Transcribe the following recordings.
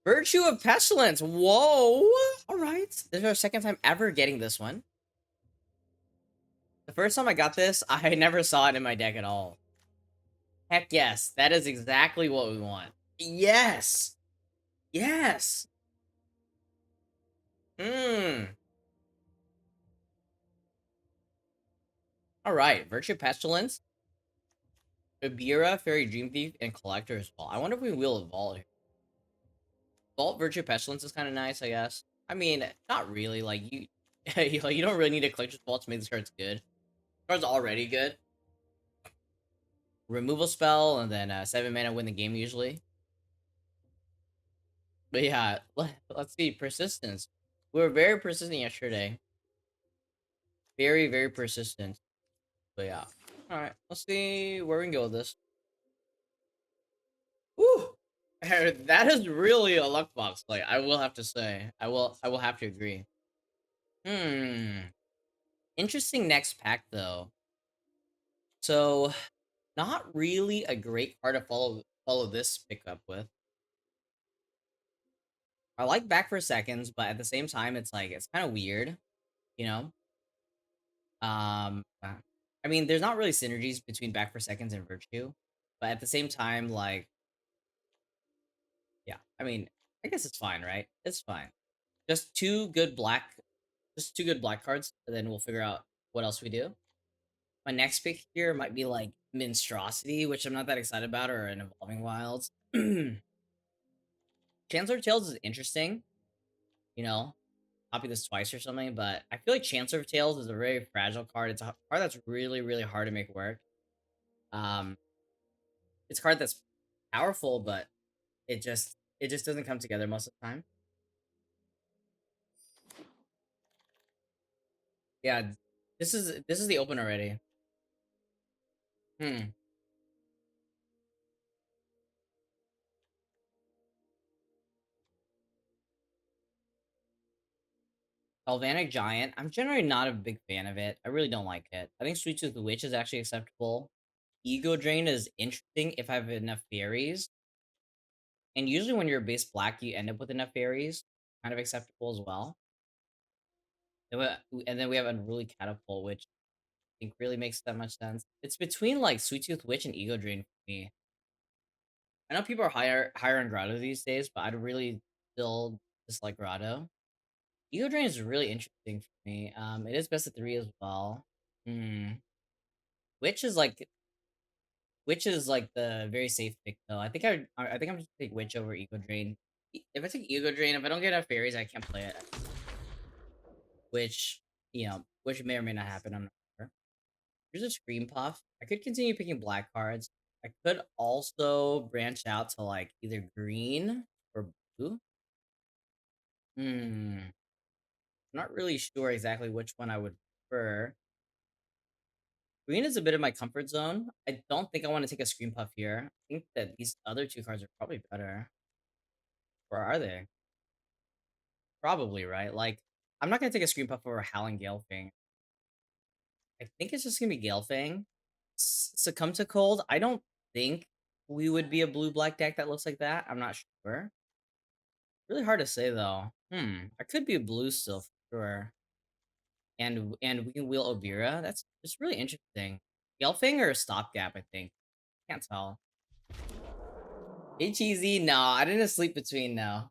Virtue of Pestilence. Whoa. All right. This is our second time ever getting this one. The first time I got this, I never saw it in my deck at all. Heck yes. That is exactly what we want. Yes. Yes. Hmm. All right. Virtue of Pestilence, Ibira, Fairy Dream Thief, and Collector as well. I wonder if we will evolve here. Vault Virtue of Pestilence is kind of nice, I guess. I mean, not really. Like, you you don't really need a Collector's Vault to make this card good. The card's already good. Removal spell, and then 7 mana win the game usually. But yeah, let's see. Persistence. We were very persistent yesterday. Very, very persistent. But yeah. Alright, let's see where we can go with this. Woo! That is really a luck box play, I will have to say. I will have to agree. Interesting next pack though. So not really a great card to follow this pickup with. I like back for seconds, but at the same time, it's like it's kind of weird, you know. I mean, there's not really synergies between back for seconds and virtue, but at the same time, like, yeah. I mean, I guess it's fine, right? It's fine. Just two good black cards, and then we'll figure out what else we do. My next pick here might be like Minstrosity, which I'm not that excited about, or an Evolving Wilds. Chancellor Tales is interesting, you know, copy this twice or something, but I feel like Chancellor of Tales is a very fragile card. It's a card that's really, really hard to make work. Um, it's a card that's powerful, but it just doesn't come together most of the time. Yeah, this is the open already. Hmm. Galvanic Giant. I'm generally not a big fan of it. I really don't like it. I think Sweet Tooth Witch is actually acceptable. Ego Drain is interesting if I have enough fairies. And usually when you're base black, you end up with enough fairies. Kind of acceptable as well. And then we have Unruly Catapult, which I think really makes that much sense. It's between like Sweet Tooth Witch and Ego Drain for me. I know people are higher on Grotto these days, but I'd really still dislike Grotto. Ego Drain is really interesting for me. It is best of 3 as well. Hmm. Witch is like Witch is like the very safe pick though. I think I'm just gonna take Witch over Ego Drain. If I take Ego Drain, if I don't get enough fairies, I can't play it. Which which may or may not happen. I'm not sure. Here's a Scream Puff. I could continue picking black cards. I could also branch out to like either green or blue. I'm not really sure exactly which one I would prefer. Green is a bit of my comfort zone. I don't think I want to take a Scream Puff here. I think that these other two cards are probably better. Or are they? Probably, right? Like, I'm not gonna take a Scream Puff over Howling Gale Fang. I think it's just gonna be Gale Fang. Succumb to Cold. I don't think we would be a blue black deck that looks like that. I'm not sure. Really hard to say though. I could be a blue still for sure. And we can wheel Obira. That's just really interesting. Gelfing or a stopgap, I think. Can't tell. HEZ, no, I didn't sleep between, no.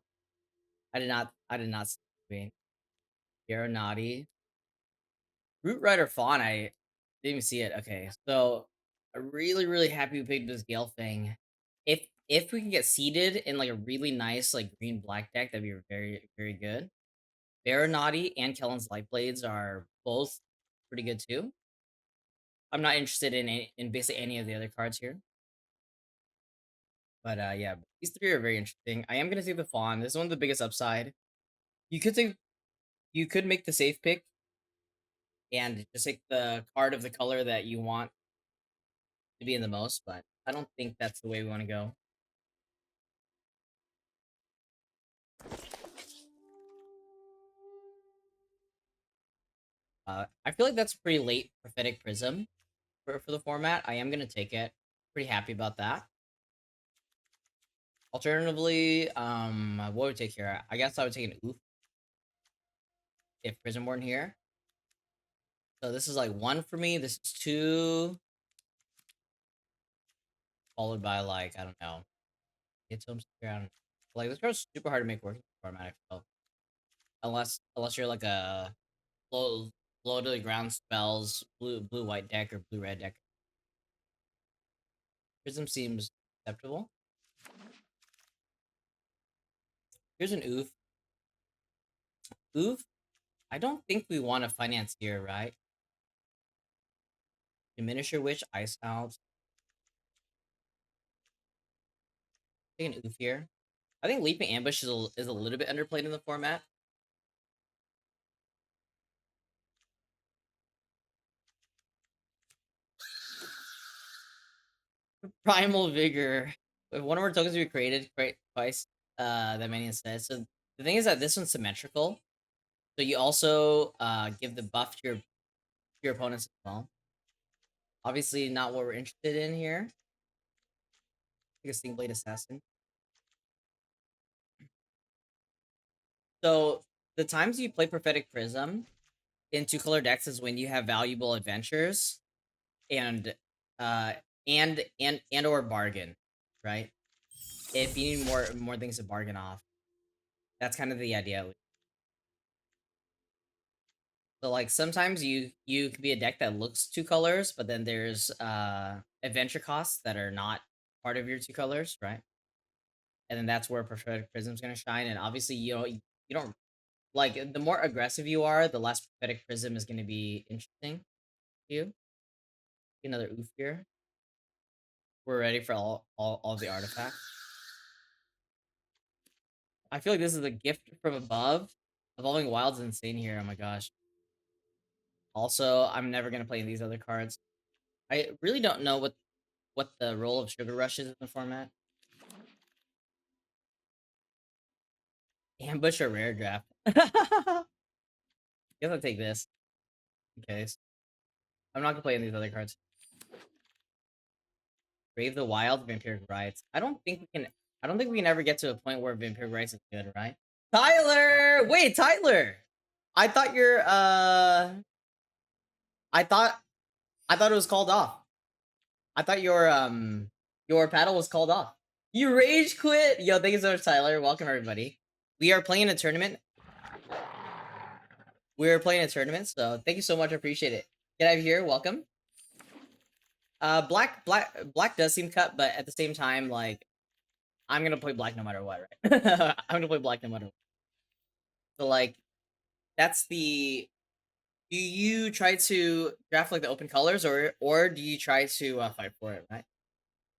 I did not sleep between. Aeronauty. Root Rider Fawn, I didn't even see it. Okay, so I'm really, really happy we picked this Gale thing. If we can get seeded in like a really nice like green black deck, that'd be very, very good. Baronati and Kellen's Light Blades are both pretty good too. I'm not interested in basically any of the other cards here. But yeah, these three are very interesting. I am gonna take the Fawn. This is one of the biggest upside. You could take you could make the safe pick and just take the card of the color that you want to be in the most, but I don't think that's the way we want to go. I feel like that's a pretty late prophetic prism for the format. I am gonna take it. Pretty happy about that. Alternatively, what would we take here? I guess I would take an oof if Prison weren't here. So this is like one for me. This is two, followed by like I don't know. Get to him around. Like this card's super hard to make work in the format. I feel. Unless you're like a low to the ground spells blue white deck or blue red deck. Prism seems acceptable. Here's an oof. Oof. I don't think we want a financier, right? Diminisher Witch, Ice Out. Take an oof here. I think Leaping Ambush is a little bit underplayed in the format. Primal Vigor. If one of our tokens we created, create twice that many instead. So the thing is that this one's symmetrical. So you also give the buff to your opponents as well. Obviously not what we're interested in here. Like a Sting Blade Assassin. So the times you play Prophetic Prism in two color decks is when you have valuable adventures and uh and or bargain, right? If you need more things to bargain off. That's kind of the idea. So like sometimes you could be a deck that looks two colors, but then there's adventure costs that are not part of your two colors, right? And then that's where Prophetic Prism's gonna shine. And obviously you don't like the more aggressive you are, the less Prophetic Prism is gonna be interesting to you. Another oof here. We're ready for all the artifacts. I feel like this is a gift from above. Evolving Wild's insane here. Oh my gosh. Also, I'm never gonna play these other cards. I really don't know what the role of Sugar Rush is in the format. Ambush or rare draft. Guess I'll take this. Okay. I'm not gonna play any of these other cards. Brave the Wild, Vampiric Rites. I don't think we can ever get to a point where Vampiric Rites is good, right? Tyler! Wait, Tyler! I thought I thought I thought it was called off. I thought your paddle was called off. You rage quit! Yo, thank you so much, Tyler. Welcome everybody. We are playing a tournament. We're playing a tournament, so thank you so much. I appreciate it. Get out of here. Welcome. Black does seem cut, but at the same time, like I'm gonna play black no matter what, right? I'm gonna play black no matter what. So like that's the do you try to draft like the open colors or do you try to fight for it, right?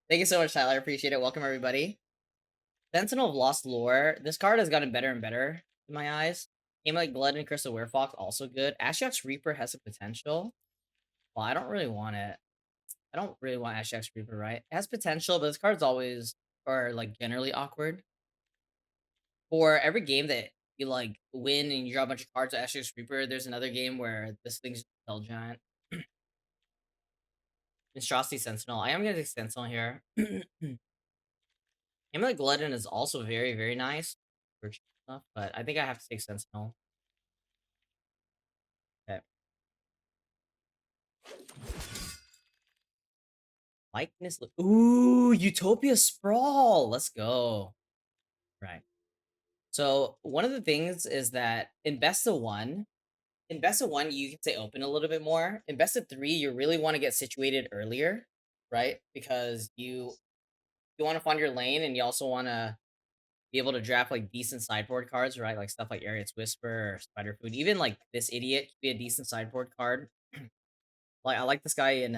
Thank you so much, Tyler. I appreciate it. Welcome everybody. Sentinel of Lost Lore. This card has gotten better and better in my eyes. Game like Blood and Crystal Werefox also good. Ashiok's Reaper has a potential. Well, I don't really want it. I don't really want Ashiok's Reaper, right? It has potential, but this card's always or like generally awkward. For every game that you like win and you draw a bunch of cards to Ashiok's Reaper, there's another game where this thing's Hell Giant. Monstrosity Sentinel. I am gonna take Sentinel here. Amulet Glutton is also very, very nice for cheap stuff, but I think I have to take Sentinel. Okay. Likeness. Ooh, Utopia Sprawl. Let's go. Right. So one of the things is that in best of one, you can stay open a little bit more. In best of three, you really want to get situated earlier, right? Because you want to find your lane, and you also want to be able to draft like decent sideboard cards, right? Like stuff like Ariet's Whisper or Spider Food. Even like this idiot could be a decent sideboard card. Like I like this guy in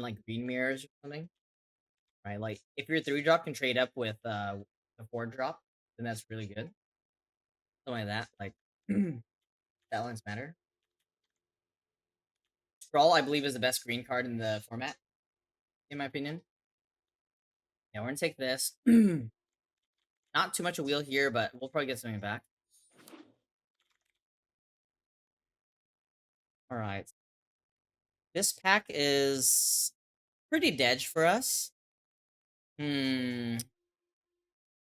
like Green Mirrors or something, right? Like if your 3 drop can trade up with a 4 drop, then that's really good. Something like that. Like that lines matter. Sprawl, I believe, is the best green card in the format, in my opinion. Yeah, we're gonna take this. Not too much a wheel here, but we'll probably get something back. All right. This pack is pretty dead for us. Hmm.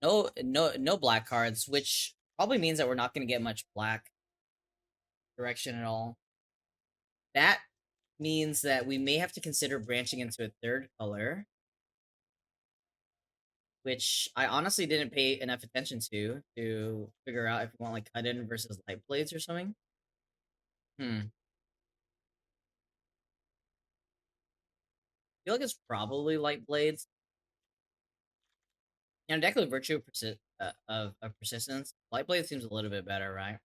No black cards, which probably means that we're not going to get much black direction at all. That means that we may have to consider branching into a third color, which I honestly didn't pay enough attention to figure out if we want like cut in versus light blades or something. Hmm. I feel like it's probably light blades. And deck with virtue of persistence. Light blade seems a little bit better, right?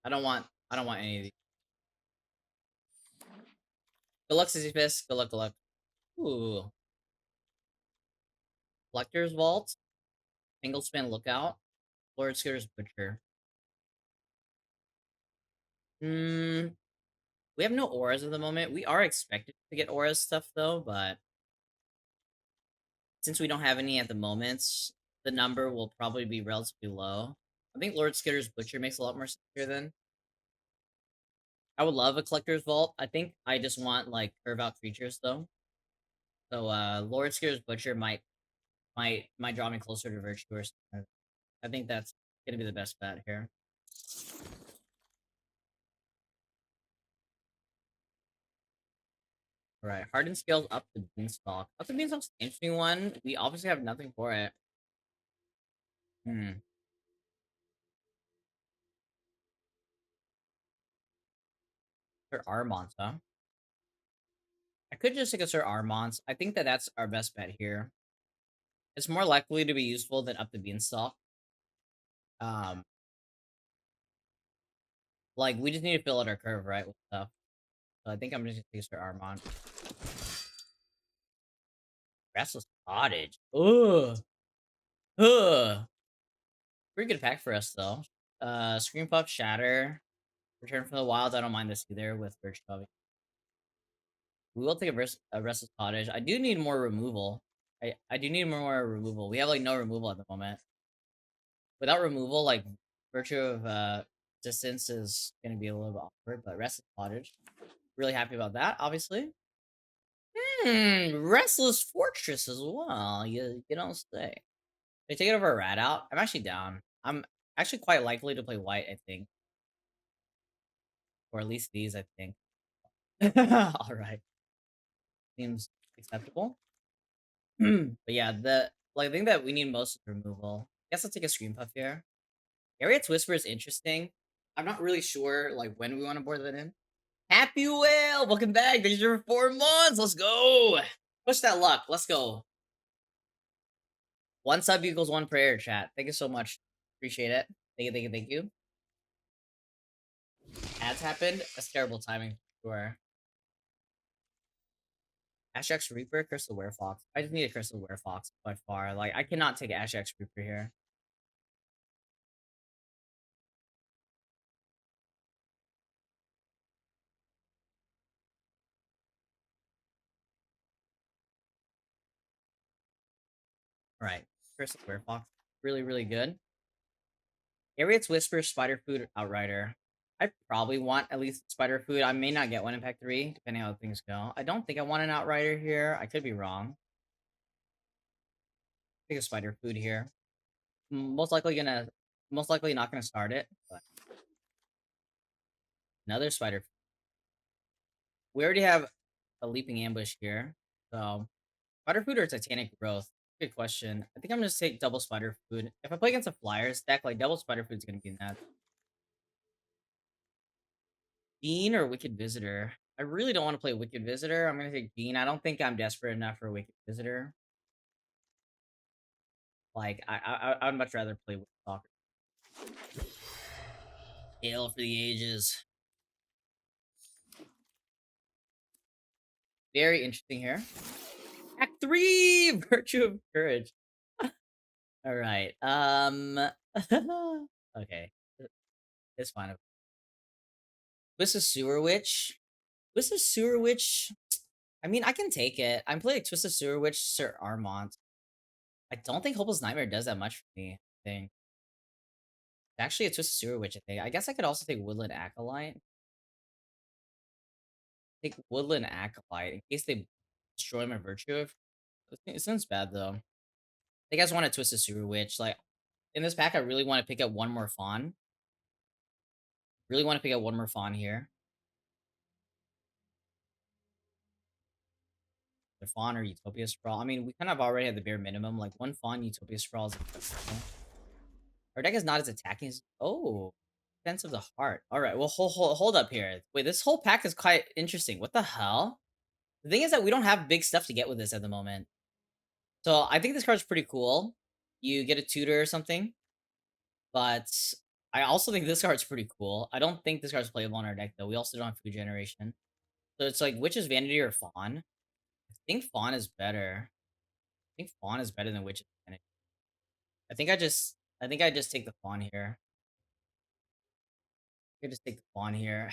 I don't want any of these. Good luck, Sissy Fist. Good luck, good luck. Ooh. Collector's Vault. Single Spin Lookout. Lord Scooter's Butcher. Hmm. We have no auras at the moment. We are expected to get aura stuff though, but since we don't have any at the moment, the number will probably be relatively low. I think Lord Skitter's Butcher makes a lot more sense here then. I would love a Collector's Vault. I think I just want like curve out creatures though. So Lord Skitter's Butcher might draw me closer to Virtue or something. I think that's gonna be the best bet here. Alright, Hardened Scales up the Beanstalk. Up the Beanstalk's an interesting one. We obviously have nothing for it. Hmm. Sir Armont, huh? I could just take a Sir Armont. I think that that's our best bet here. It's more likely to be useful than up the Beanstalk. Um, like we just need to fill out our curve, right, with stuff. So I think I'm just gonna take Sir Armont. Restless Cottage. Ugh. Ugh. Pretty good pack for us though. Scream Puff, Shatter, Return from the Wild. I don't mind this either with Birch Cubby. We will take a Restless Cottage. I do need more removal. I do need more removal. We have like no removal at the moment. Without removal, like Virtue of Distance is gonna be a little bit awkward, but Restless Cottage. Really happy about that, obviously. Restless Fortress as well. You don't say. They take it over a rat out. I'm actually down. I'm actually quite likely to play white, I think. Or at least these, I think. Alright. Seems acceptable. But yeah, the like thing that we need most is removal. I guess I'll take a Scream Puff here. Ariet's Whisper is interesting. I'm not really sure like when we want to board that in. Happy Whale! Welcome back. Thanks for 4 months. Let's go. Push that luck. Let's go. One sub equals one prayer, chat. Thank you so much. Appreciate it. Thank you, thank you, thank you. Ads happened. That's terrible timing for sure. Ashx Reaper, Crystal Werefox. I just need a Crystal Werefox by far. Like, I cannot take Ashx Reaper here. Alright. Crystal Werefox. Really, really good. Ariet's Whisper, Spider Food, Outrider. I probably want at least Spider Food. I may not get one in Pack 3, depending on how things go. I don't think I want an Outrider here. I could be wrong. I think a Spider Food here. Most likely not gonna start it, but another Spider. We already have a Leaping Ambush here, so Spider Food or Titanic Growth? Good question. I think I'm gonna take double Spider Food. If I play against a Flyers deck, like double Spider Food's gonna be that. Bean or Wicked Visitor? I really don't want to play Wicked Visitor. I'm gonna take Bean. I don't think I'm desperate enough for Wicked Visitor. Like I'd much rather play with Soccer. Hail for the ages. Very interesting here. Act 3! Virtue of Courage. Alright. Okay. It's fine. Twisted Sewer Witch. Twisted Sewer Witch. I mean, I can take it. I'm playing Twisted Sewer Witch, Sir Armont. I don't think Hopeless Nightmare does that much for me. I think. Actually, a Twisted Sewer Witch, I think. I guess I could also take Woodland Acolyte. Take Woodland Acolyte in case they destroy my Virtue. It sounds bad, though. I think I just want a Twisted Sewer Witch. Like, In this pack, I really want to pick up one more fawn. Really want to pick up one more fawn here. The fawn or Utopia Sprawl. I mean, we kind of already have the bare minimum. Like one fawn, Utopia Sprawl is acceptable. Our deck is not as attacking as Defense of the Heart. All right, well, hold up here. Wait, this whole pack is quite interesting. What the hell? The thing is that we don't have big stuff to get with this at the moment. So I think this card's pretty cool. You get a tutor or something. But I also think this card's pretty cool. I don't think this card's playable on our deck, though. We also don't have Food Generation. So it's like, which is Vanity or Fawn? I think Fawn is better. I think Fawn is better than Witch's Vanity. I think I just take the Fawn here. I just take the Fawn here.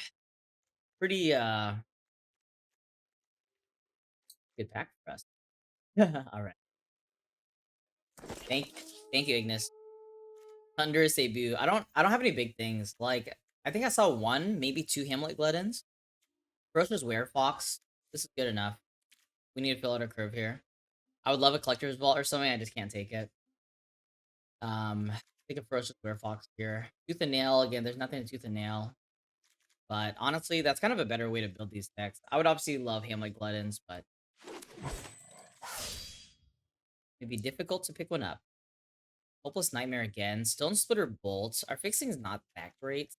Pretty good pack for us. All right. Thank thank you, Ignis. Thunderous debut. I don't have any big things. Like I think I saw one, maybe two Hamlet Gluttons. Ferocious Werefox. This is good enough. We need to fill out our curve here. I would love a Collector's Vault or something. I just can't take it. Think of Ferocious Werefox here. Tooth and Nail again. There's nothing to Tooth and Nail. But honestly, that's kind of a better way to build these decks. I would obviously love Hamlet Gluttons, but it'd be difficult to pick one up. Hopeless Nightmare again. Stone Splitter Bolt. Our fixing is not that great.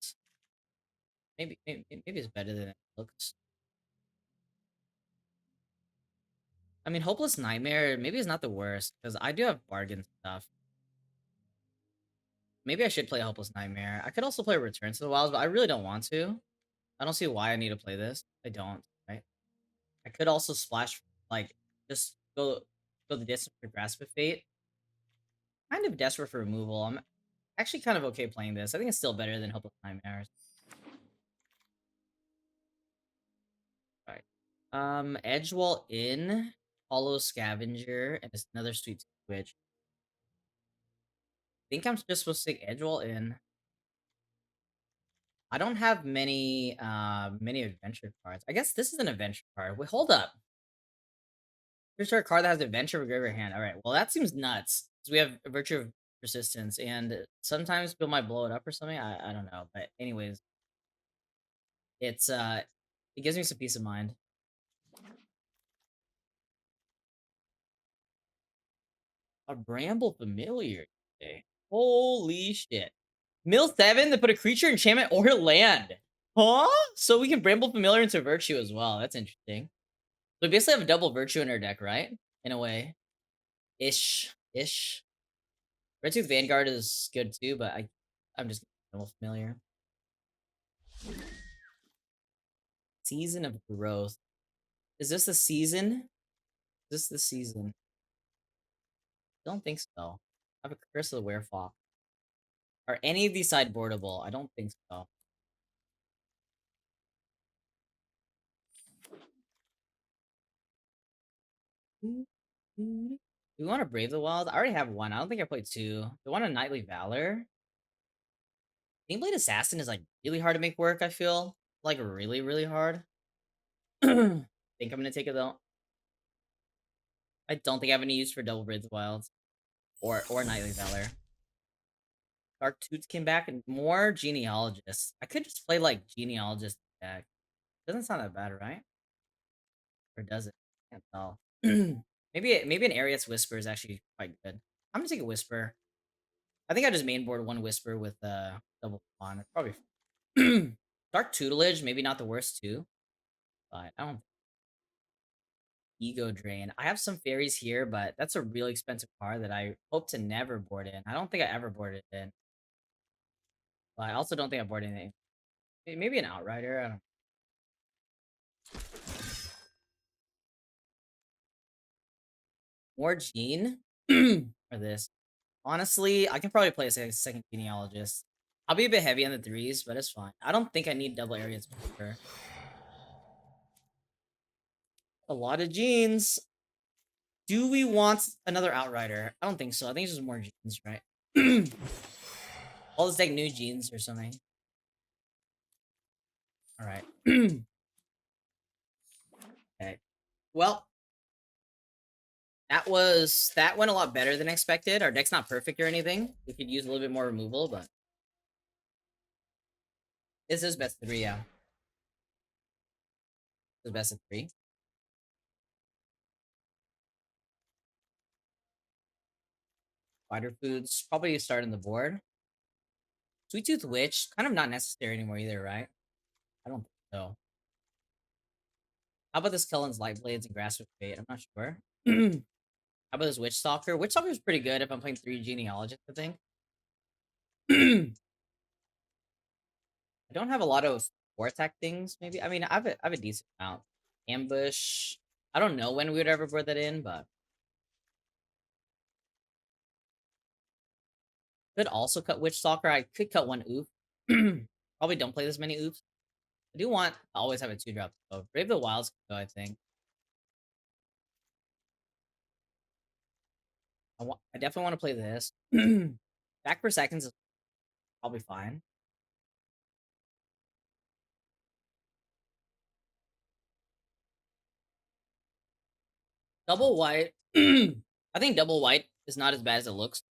Maybe it's better than it looks. I mean, Hopeless Nightmare maybe is not the worst because I do have bargain stuff. Maybe I should play Hopeless Nightmare. I could also play Return to the Wilds, but I really don't want to. I don't see why I need to play this. I don't, right? I could also splash, like, just go the distance for Grasp of Fate. Kind of desperate for removal. I'm actually kind of okay playing this. I think it's still better than Hopeless Nightmares. Right. Edgewall in, Hollow Scavenger, and it's another Sweet Switch. I think I'm just supposed to take Edgewall in. I don't have many adventure cards. I guess this is an adventure card. Wait, hold up. Here's our card that has adventure with River Hand. All right, well that seems nuts. So we have a Virtue of Persistence, and sometimes people might blow it up or something. I don't know, but anyways, it's it gives me some peace of mind. A Bramble Familiar today. Holy shit! Mill 7 to put a creature, enchantment, or land. Huh? So we can Bramble Familiar into Virtue as well. That's interesting. So we basically have a double Virtue in our deck, right? In a way. Ish. Red Tooth Vanguard is good too, but I'm just a little familiar. Season of Growth. Is this the season? Is this the season? Don't think so. I have a Curse of the Werefox. Are any of these sideboardable? I don't think so. Do we want to Brave the Wild? I already have one. I don't think I played two. Do we want a Knightly Valor? Gameblade Assassin is like really hard to make work, I feel. Like really, really hard. Think I'm gonna take it though. I don't think I have any use for Double Brave the Wilds. Or Knightly Valor. Dark Toots came back and more Genealogists. I could just play like Genealogist deck. Doesn't sound that bad, right? Or does it? Can't tell. maybe an Arius Whisper is actually quite good. I'm gonna take a Whisper. I think I just mainboard one Whisper with double pawn. It's probably Dark Tutelage, maybe not the worst too. But I don't Ego Drain. I have some fairies here, but that's a really expensive card that I hope to never board in. I don't think I ever boarded it in. But I also don't think I boarded anything. Maybe an Outrider. I don't. More Gene for this. Honestly, I can probably play a second Genealogist. I'll be a bit heavy on the threes, but it's fine. I don't think I need double areas for sure. A lot of Genes. Do we want another Outrider? I don't think so. I think it's just more Genes, right? All this deck new Genes or something. All right. Okay. Well, That went a lot better than expected. Our deck's not perfect or anything. We could use a little bit more removal, but this is best of three, yeah. This is best of three. Spider foods, probably starting the board. Sweet Tooth Witch, kind of not necessary anymore either, right? I don't think so. How about this Kellen's Light Blades and Grasp of Fate? I'm not sure. How about this Witch Stalker? Witch Stalker is pretty good if I'm playing 3 Genealogists, I think. I don't have a lot of 4 attack things, maybe. I mean, I have a decent amount. Ambush. I don't know when we would ever board that in, but could also cut Witch Stalker. I could cut one oof. Probably don't play this many oofs. I do want to always have a 2-drop though. Brave the Wilds could go, I think. I definitely want to play this. Back for seconds is probably fine. Double white. I think double white is not as bad as it looks.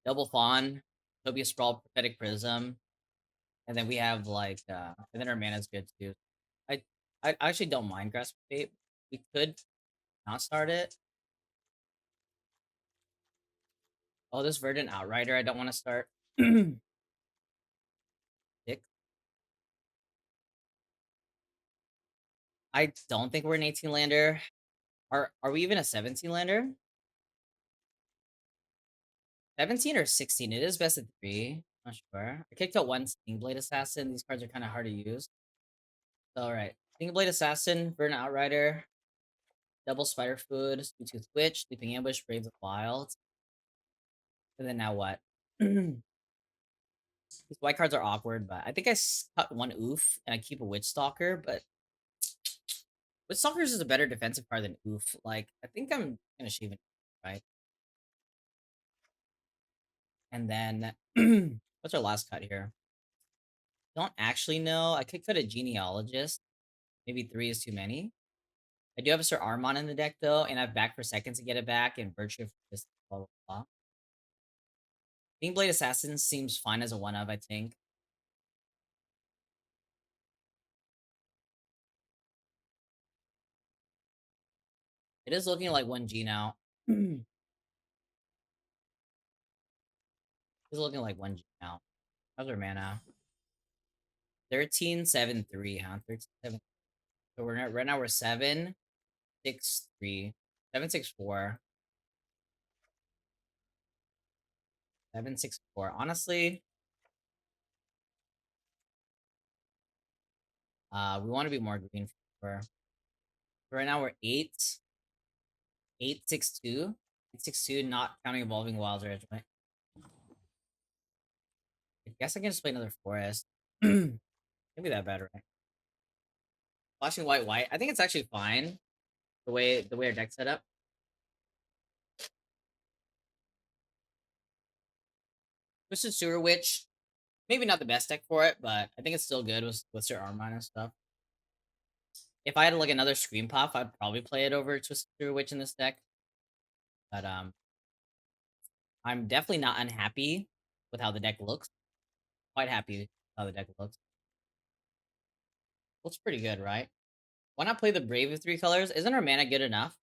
Double fawn, Utopia Sprawl, Prophetic Prism, and then we have like and then our mana's good too. I I actually don't mind Grasp of Fate. We could not start it. Oh, this Verdant Outrider I don't want to start. Dick. I don't think we're an 18 lander. Are we even a 17 lander? 17 or 16? It is best of three. Not sure. I kicked out one Sting Blade Assassin. These cards are kind of hard to use. All right. Sting Blade Assassin, Verdant Outrider, Double Spider Food, Sweet Tooth Witch, Sleeping Ambush, Brave the Wild. And then now what? These white cards are awkward, but I think I cut one oof and I keep a Witch Stalker, but Witch Stalkers is a better defensive card than oof. Like, I think I'm gonna shave it, right? And then what's our last cut here? Don't actually know. I could cut a Genealogist. Maybe 3 is too many. I do have a Sir Armon in the deck though, and I have back for seconds to get it back, and Virtue of this blah blah blah. Being Blade Assassin seems fine as a one of, I think. It is looking like 1G now. It's looking like 1G now. How's our mana? 13-7-3, huh? 13-7. So right now we're 7-6-3. 7-6-4. 7-6-4. Honestly, we want to be more green for right now we're 8-6-2. 8-6-2, not counting evolving wilds or right? I guess I can just play another forest. Maybe that bad, right? Flashing white white. I think it's actually fine the way our deck's set up. Twisted Sewer Witch. Maybe not the best deck for it, but I think it's still good with Sir Armine and stuff. If I had like another Scream Puff, I'd probably play it over Twisted Sewer Witch in this deck. But I'm definitely not unhappy with how the deck looks. Quite happy with how the deck looks. Looks pretty good, right? Why not play the Brave of 3 colors? Isn't our mana good enough?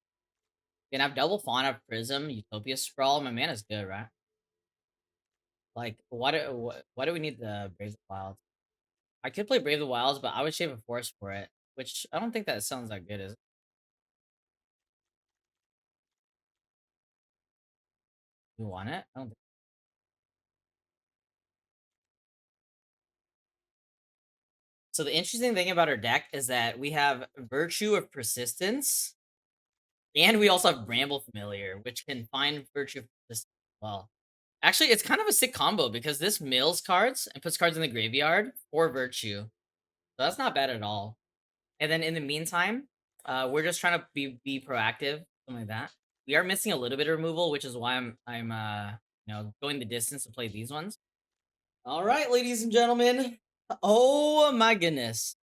You can have double Fawn of Prism, Utopia Sprawl. My mana's good, right? Like, why do we need the Brave the Wilds? I could play Brave the Wilds, but I would shave a forest for it, which I don't think that sounds that good, is it? You want it? I don't think. So the interesting thing about our deck is that we have Virtue of Persistence, and we also have Bramble Familiar, which can find Virtue of Persistence as well. Actually, it's kind of a sick combo because this mills cards and puts cards in the graveyard for Virtue. So that's not bad at all. And then in the meantime, we're just trying to be proactive, something like that. We are missing a little bit of removal, which is why I'm going the distance to play these ones. All right, ladies and gentlemen. Oh my goodness.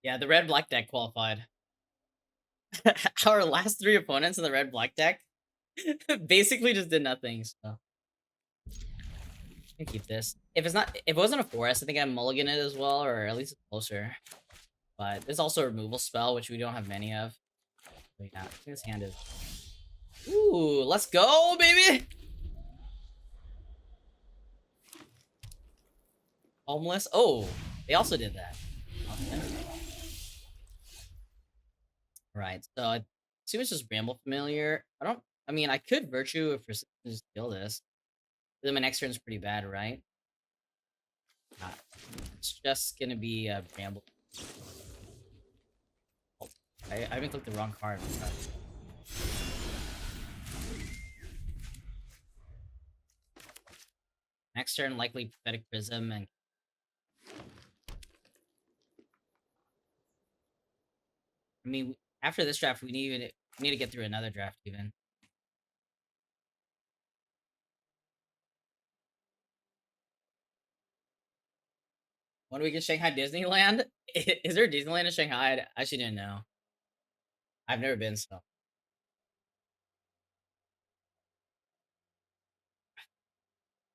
Yeah, the red black deck qualified. Our last three opponents in the red black deck basically just did nothing. So I can keep this. If it wasn't a forest, I think I'm mulligan it as well, or at least closer. But there's also a removal spell, which we don't have many of. So yeah, I think this hand is. Ooh, let's go, baby! Homeless. Oh, they also did that. Okay. Right. So I assume it's just Bramble Familiar. I mean, I could Virtue if Persistence just kill this. Then my next turn is pretty bad, right? Uh, it's just gonna be Bramble. Oh, I even clicked the wrong card. But... Next turn, likely Pathetic Prism, and I mean, after this draft, we need to get through another draft even. When we get Shanghai Disneyland, is there Disneyland in Shanghai? I actually didn't know. I've never been, so.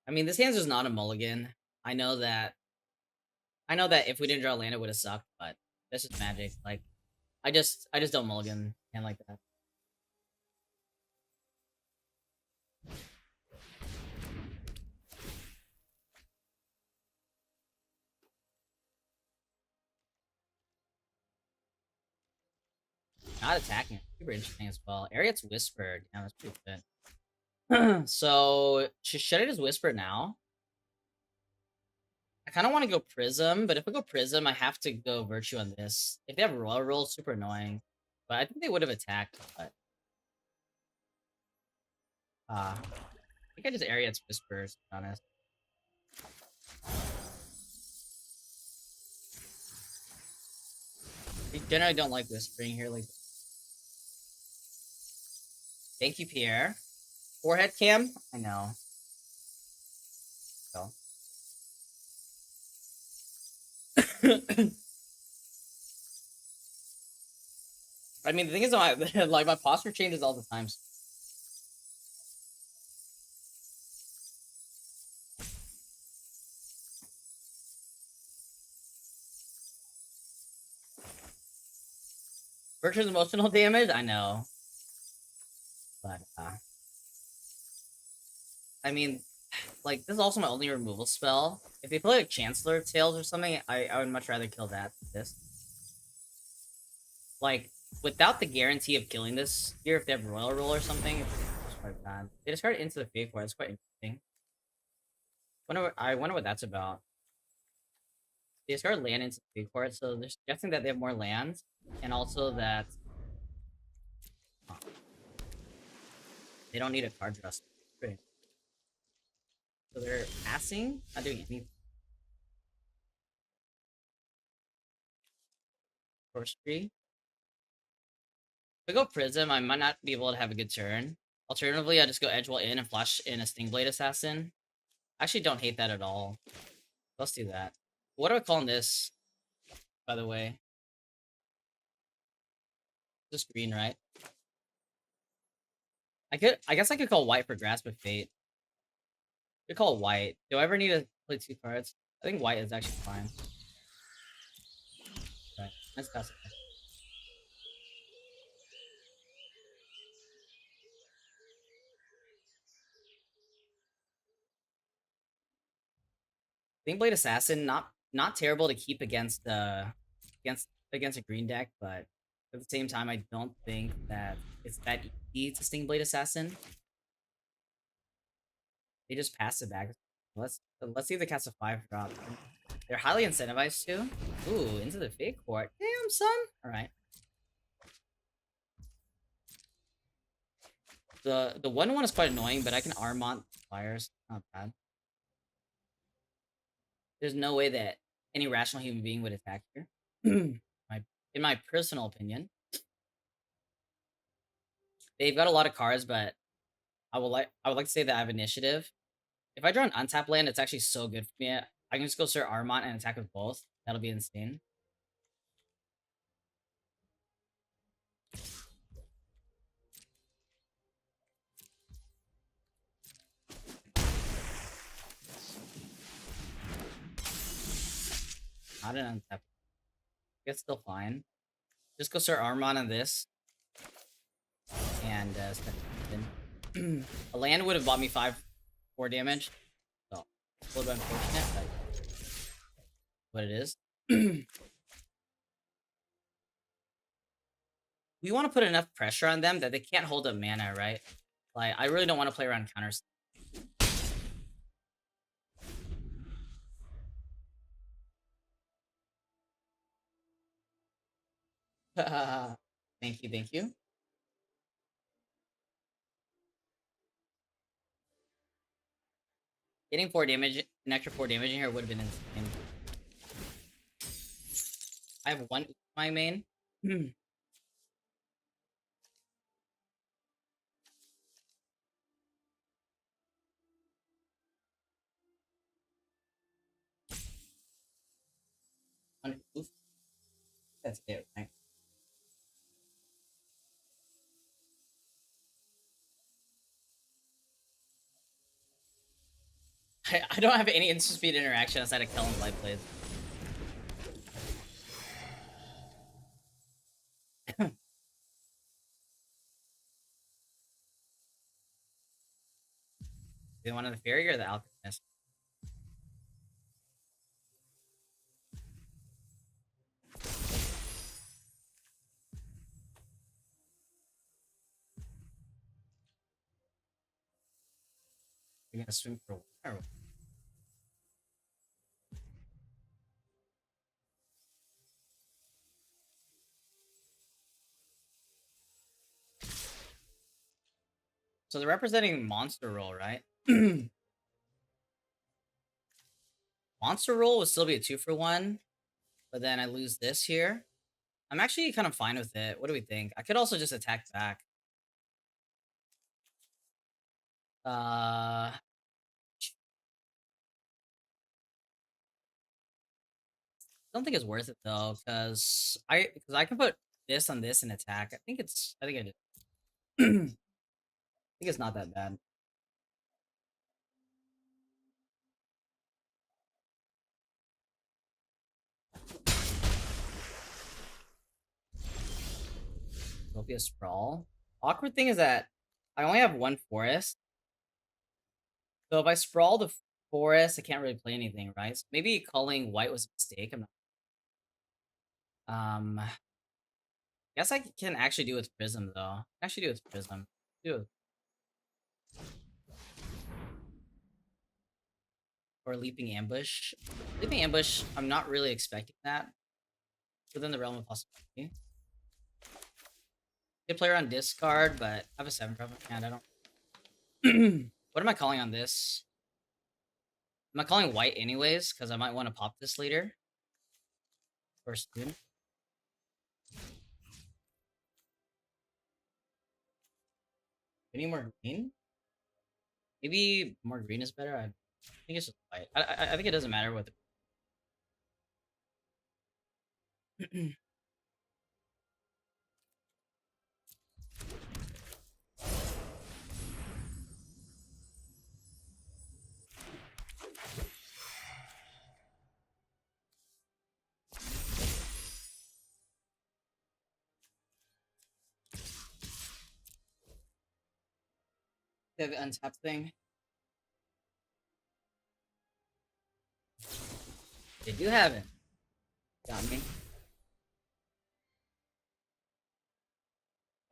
I mean, this hand's just not a mulligan. I know that. I know that if we didn't draw land, it would have sucked, but that's just magic. Like, I just don't mulligan hand like that. Not attacking. Super interesting as well. Ariat's Whispered. Yeah, that's pretty good. So should I just Whisper now? I kind of want to go Prism, but if I go Prism, I have to go Virtue on this. If they have Royal Roll, super annoying. But I think they would have attacked. But I think I just Ariat's Whispers, to be honest. I generally don't like whispering here. Like, thank you, Pierre. Forehead cam? I know. So. I mean, the thing is, like my posture changes all the time. Virtue's emotional damage? I know. But, I mean, like, this is also my only removal spell. If they play like Chancellor of Tales or something, I would much rather kill that than this. Like, without the guarantee of killing this here, if they have Royal Roll or something, it's quite bad. They discard it into the Fate Core. It's quite interesting. I wonder what that's about. They discard land into the Fate Core, so they're suggesting that they have more lands, and also that they don't need a card draw. Great. So they're passing, not doing anything. Forestry. If I go Prism, I might not be able to have a good turn. Alternatively, I just go Edgewall in and flash in a Stingblade Assassin. I actually don't hate that at all. Let's do that. What are we calling this, by the way? Just green, right? I guess I could call white for Grasp of Fate. I could call white. Do I ever need to play two cards? I think white is actually fine. Right, let's pass it. Blade Assassin, not terrible to keep against against a green deck, but at the same time, I don't think that it's that easy to Blade Assassin. They just pass it back. Let's see if the cast a 5 drop. They're highly incentivized too. Ooh, into the Fate Court. Damn, son. All right. The 1/1 is quite annoying, but I can Armont flyers. Not bad. There's no way that any rational human being would attack here. In my personal opinion, they've got a lot of cards, but I would like to say that I have initiative. If I draw an untap land, it's actually so good for me. I can just go Sir Armont and attack with both. That'll be insane. Not an untap. It's still fine. Just go start Armon on this. And a land would have bought me 4 damage. So a little bit unfortunate, but what it is. We want to put enough pressure on them that they can't hold up mana, right? Like, I really don't want to play around counters. Thank you, thank you. Getting 4 damage, an extra 4 damage in here would have been insane. I have 1 my main. Oof. That's it, right? I don't have any instant speed interaction outside of Kellen's light blades. The one on the fairy or the alchemist? You're gonna swing for one. So they're representing monster roll, right? Monster roll would still be a 2-for-1, but then I lose this here. I'm actually kind of fine with it. What do we think? I could also just attack back. I don't think it's worth it though, because I can put this on this and attack. I think I think I think it's not that bad. It'll be a sprawl. Awkward thing is that I only have 1 forest. So if I sprawl the forest, I can't really play anything, right? So maybe calling white was a mistake. I'm not. Guess I can actually do it with Prism though. Actually do it with Prism. Do it. Or Leaping Ambush. Leaping Ambush, I'm not really expecting that. Within the realm of possibility. Good player on discard, but I have a 7 problem hand. I don't. What am I calling on this? Am I calling white anyways? Because I might want to pop this later. Or soon. Any more green? Maybe more green is better. I think it's just white. I think it doesn't matter what. They have an untapped thing. They do have it. Got me.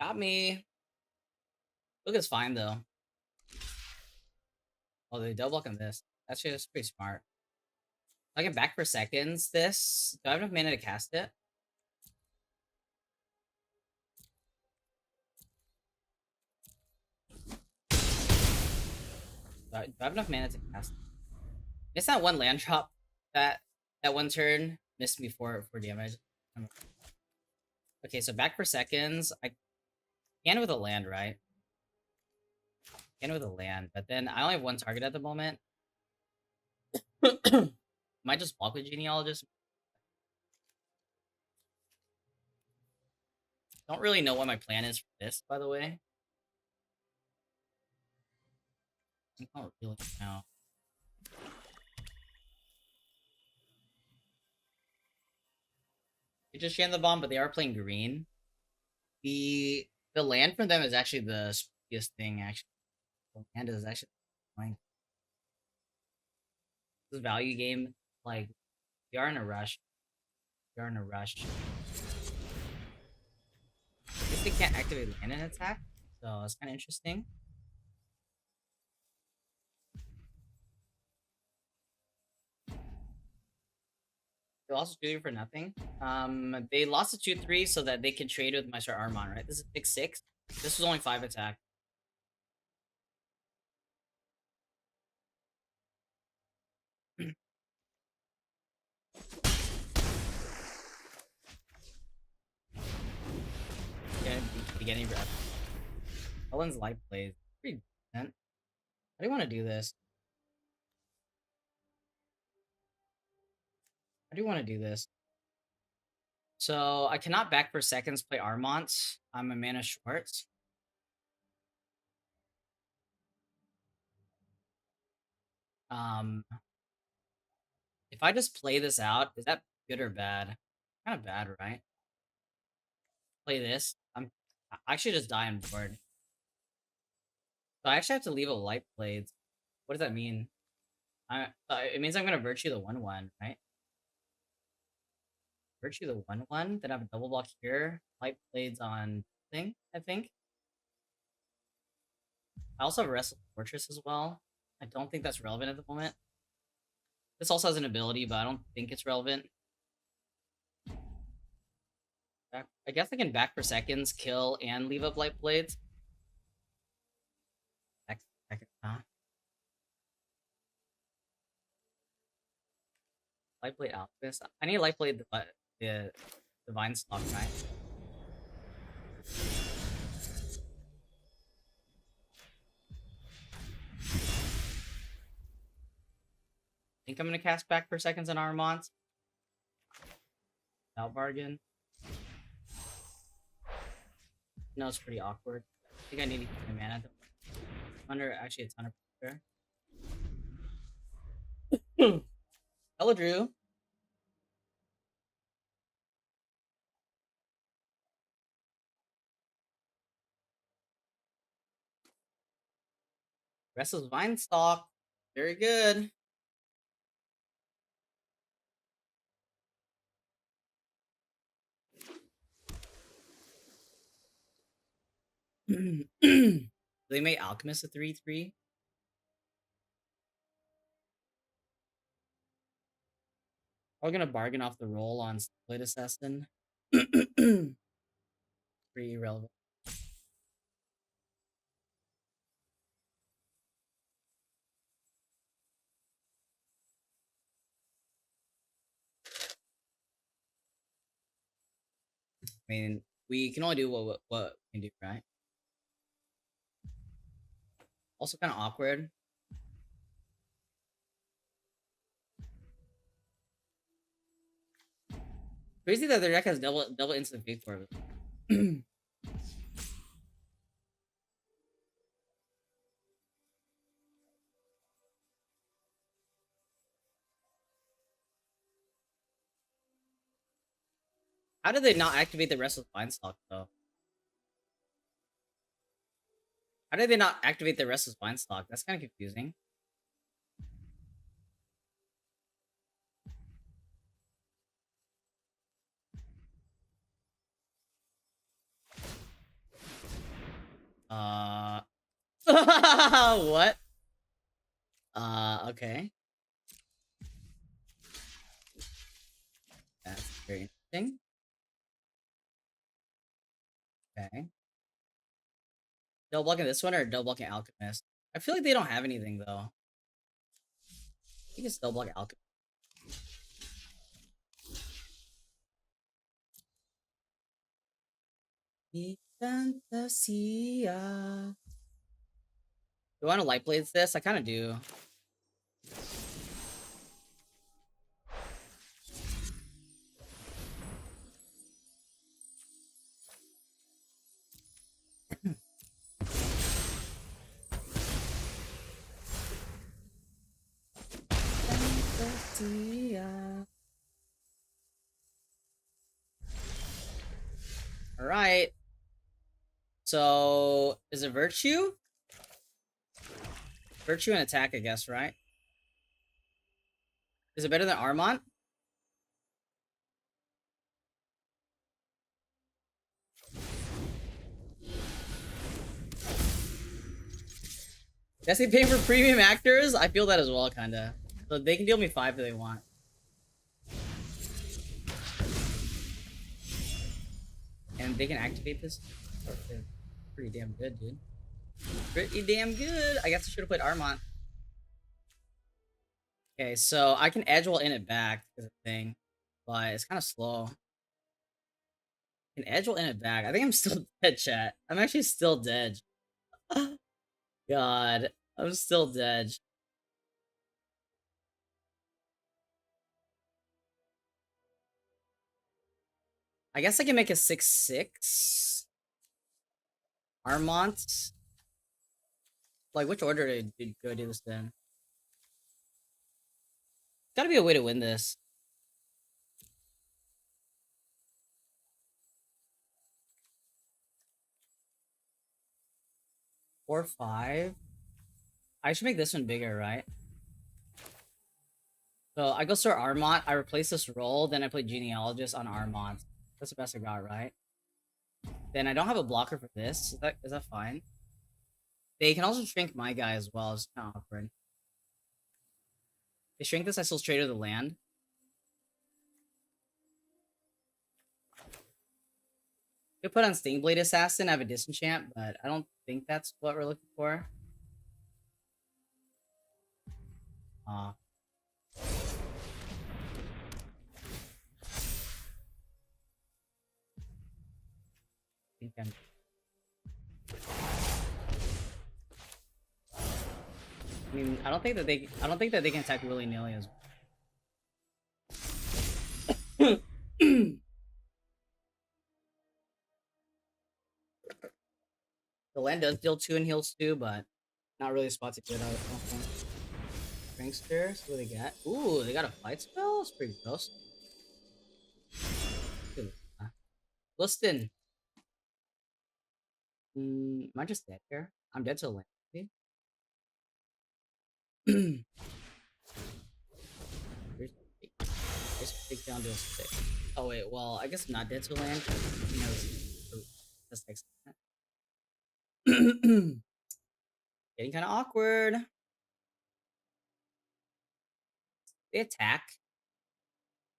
Got me. Look, it's fine though. Oh, they double block on this. That's just pretty smart. I can back for seconds. This. Do I have enough mana to cast it? Do I have enough mana to cast it? It's that one land drop that one turn missed me for damage. Okay, so back for seconds. I can with a land, right? Can with a land, but then I only have 1 target at the moment. Might just block with Genealogist. Don't really know what my plan is for this, by the way. I don't really know. They just ran the bomb, but they are playing green. The land from them is actually the spookiest thing. Actually, the land is actually like this value game. Like we are in a rush. We are in a rush. I guess they can't activate land and attack, so it's kind of interesting. They lost to 2 for nothing. They lost to 2-3 so that they can trade with Meister Armon, right? This is 6-6. This was only 5 attack. Beginning breath. Owen's light plays. Pretty decent. I do want to do this. I do want to do this. So I cannot back for seconds play Armont. I'm a mana short. If I just play this out, is that good or bad? Kind of bad, right? Play this. I should just die on board. So I actually have to leave a light blades. What does that mean? It means I'm gonna virtue the 1/1, right? Virtue the 1/1. Then I have a double block here. Light blades on thing, I think. I also have a Restless Fortress as well. I don't think that's relevant at the moment. This also has an ability, but I don't think it's relevant. I guess I can back for seconds, kill, and leave up light blades. Light blade alchemist. I need light blade the divine stock, right? I think I'm gonna cast back for seconds on Armont. Without bargain. No, it's pretty awkward. I think I need to keep my mana under actually a ton of pressure. Hello, Drew. Restless Vine Stalk. Very good. They made Alchemist a 3/3. We're gonna bargain off the roll on Blade Assassin. Pretty irrelevant. I mean, we can only do what we can do, right? Also kind of awkward. Crazy that their deck has double instant victor. How did they not activate the Restless Vine Stalk though? How did they not activate the Restless Vine Stalk? That's kind of confusing. What? Okay. That's very interesting. Okay. Double blocking this one or double blocking Alchemist? I feel like they don't have anything though. I think it's double block Alchemist. Fantasia. Do I want to light blades this? I kind of do. Fantasia. All right. So is it virtue? Virtue and attack, I guess, right? Is it better than Armont? Deathsie paying for premium actors? I feel that as well, kinda. So they can deal me 5 if they want. And they can activate this. Pretty damn good, dude. Pretty damn good. I guess I should have played Armont. Okay, so I can edge while in it back is a thing, but it's kind of slow. I can edge while in it back. I think I'm still dead, chat. I'm actually still dead. God, I'm still dead. I guess I can make a 6/6. Armont. Like, which order did go do this then? Gotta be a way to win this. Four, 5. I should make this one bigger, right? So I go start Armont, I replace this role, then I play Genealogist on Armont. That's the best I got, right? Then I don't have a blocker for this. Is that fine? They can also shrink my guy as well. It's kind of awkward. They shrink this, I still trade to the land. We put on Stingblade Assassin, I have a disenchant, but I don't think that's what we're looking for. I think I'm... I mean, I don't think that they can attack willy-nilly as well. The land does deal 2 and heals 2, but not really a spot to get out of. Prankster, so what they got? Ooh, they got a fight spell? That's pretty gross. Liston. Am I just dead here? I'm dead to the land. Just take down to a 6. Oh wait, well, I guess I'm not dead to land. You know, that's next. Getting kind of awkward. They attack.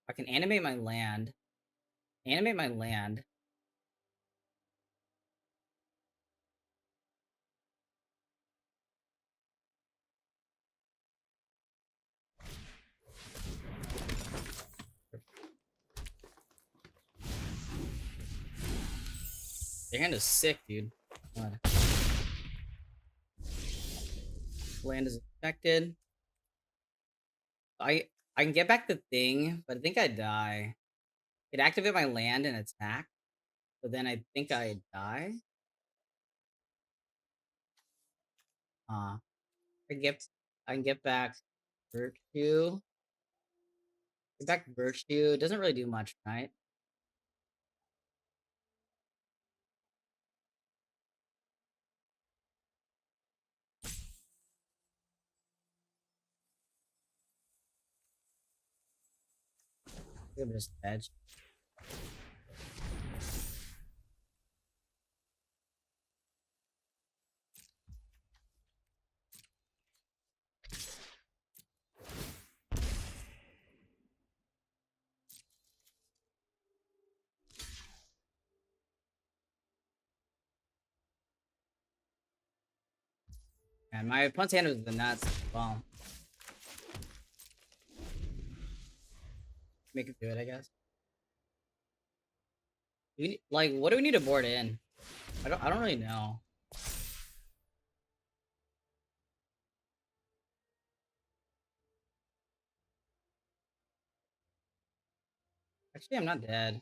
I can animate my land. Animate my land. Their hand is sick, dude. God. Land is affected. I can get back the thing, but I think I die. It activate my land and attack, but then I think I die. Uh, I get I can get back virtue. Get back virtue. It doesn't really do much, right? I'm just edge. And my opponent's hand was the nuts. Well, make it do it, I guess. Like, what do we need to board in? I don't really know. Actually, I'm not dead.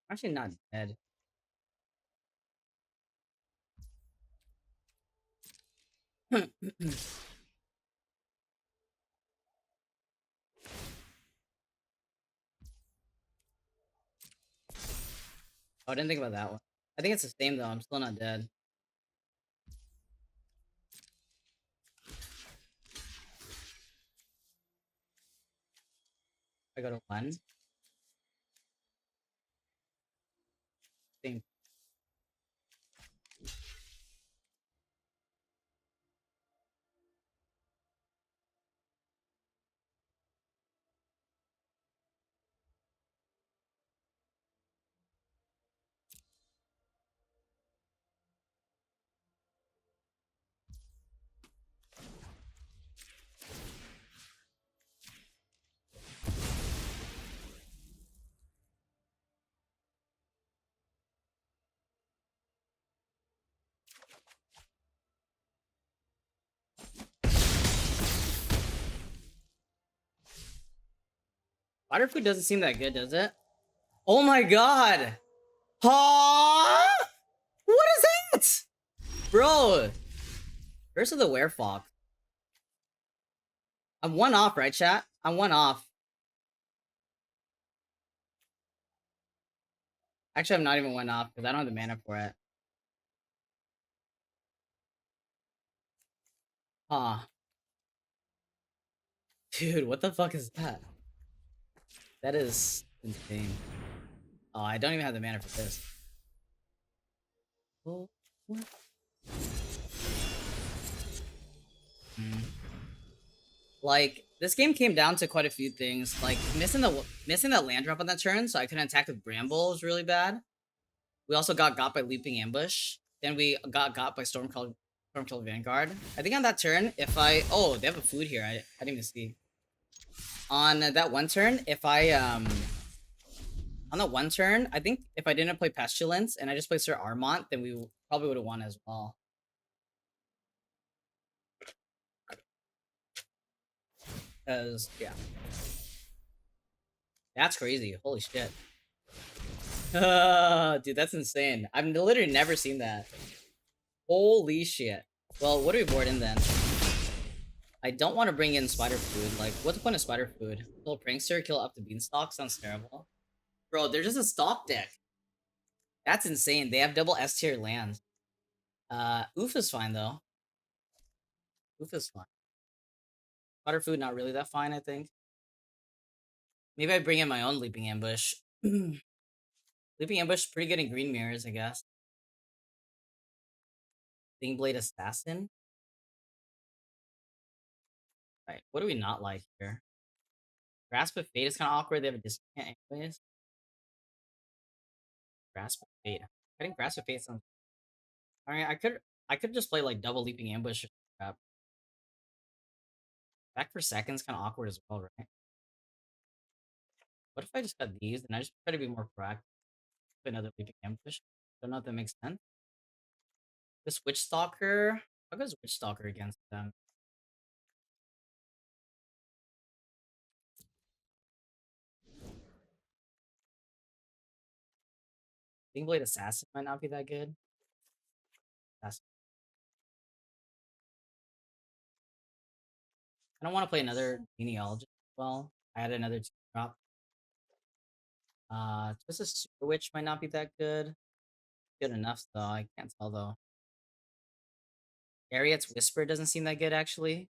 I'm actually not dead. Oh, I didn't think about that one. I think it's the same though. I'm still not dead. I go to one. Same. Water food doesn't seem that good, does it? Oh my god! Huh? What is that? Bro! Curse of the Werefox. I'm one off, right, chat? I'm one off. Actually, I'm not even one off because I don't have the mana for it. Huh. Dude, what the fuck is that? That is insane. Oh, I don't even have the mana for this. Oh, what? Like, this game came down to quite a few things. Like, missing that land drop on that turn, so I couldn't attack with Bramble was really bad. We also got by Leaping Ambush. Then we got by Stormcloud Vanguard. I think on that turn, if I... Oh, they have a food here. I didn't even see. On that one turn, if I... On that one turn, I think if I didn't play Pestilence and I just played Sir Armont, then we probably would have won as well. Because, yeah. That's crazy. Holy shit. Dude, that's insane. I've literally never seen that. Holy shit. Well, what do we board in then? I don't want to bring in spider food. Like, what's the point of spider food? Kill Prankster, kill up to Beanstalk? Sounds terrible. Bro, they're just a stock deck. That's insane. They have double S tier lands. Oof is fine though. Oof is fine. Spider food, not really that fine, I think. Maybe I bring in my own Leaping Ambush. Leaping Ambush, pretty good in green mirrors, I guess. Thingblade Assassin. Right, what do we not like here? Grasp of Fate is kind of awkward. They have a discount anyways. Grasp of Fate. I think Grasp of Fate sounds... I mean, I could just play like double Leaping Ambush. Crap. Back for seconds, kind of awkward as well, right? What if I just got these and I just try to be more proactive? Another Leaping Ambush. Don't know if that makes sense. This Witch Stalker. How goes Witch Stalker against them? Thingblade Assassin might not be that good. Assassin. I don't want to play another genealogist as well. I had another drop. Just a Super Witch might not be that good. Good enough though. I can't tell though. Ariet's Whisper doesn't seem that good actually.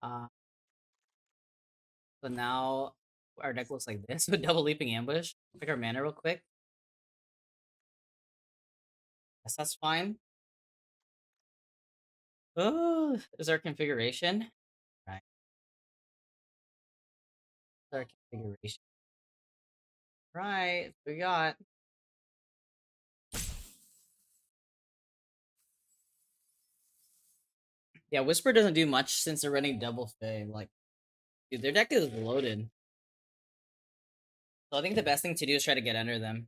Uh, so now our deck looks like this with double Leaping Ambush. Pick our mana real quick. Guess that's fine. Oh, is our configuration? Right. Our configuration. Right, we got. Yeah, Whisper doesn't do much since they're running double Fae. Like, dude, their deck is loaded. So I think the best thing to do is try to get under them.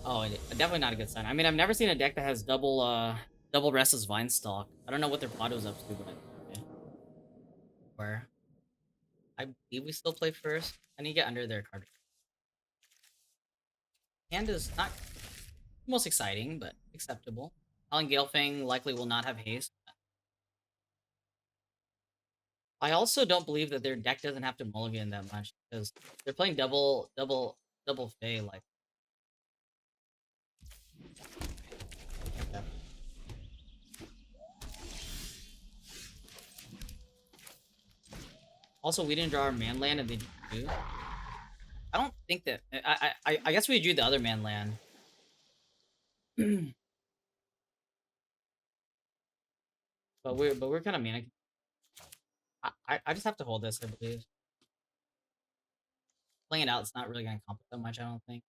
Oh, definitely not a good sign. I mean, I've never seen a deck that has double Restless Vine Stalk. I don't know what their pot was up to, but okay. Where I believe we still play first. I need to get under their card. Hand is not most exciting, but acceptable. Howling Gale Fang likely will not have haste. I also don't believe that their deck doesn't have to mulligan that much because they're playing double Fey like. Okay. Also, we didn't draw our man land and they do. I don't think that I guess we drew the other man land. but we're kind of manic. I just have to hold this, I believe. Playing it out, it's not really gonna complicate that much, I don't think.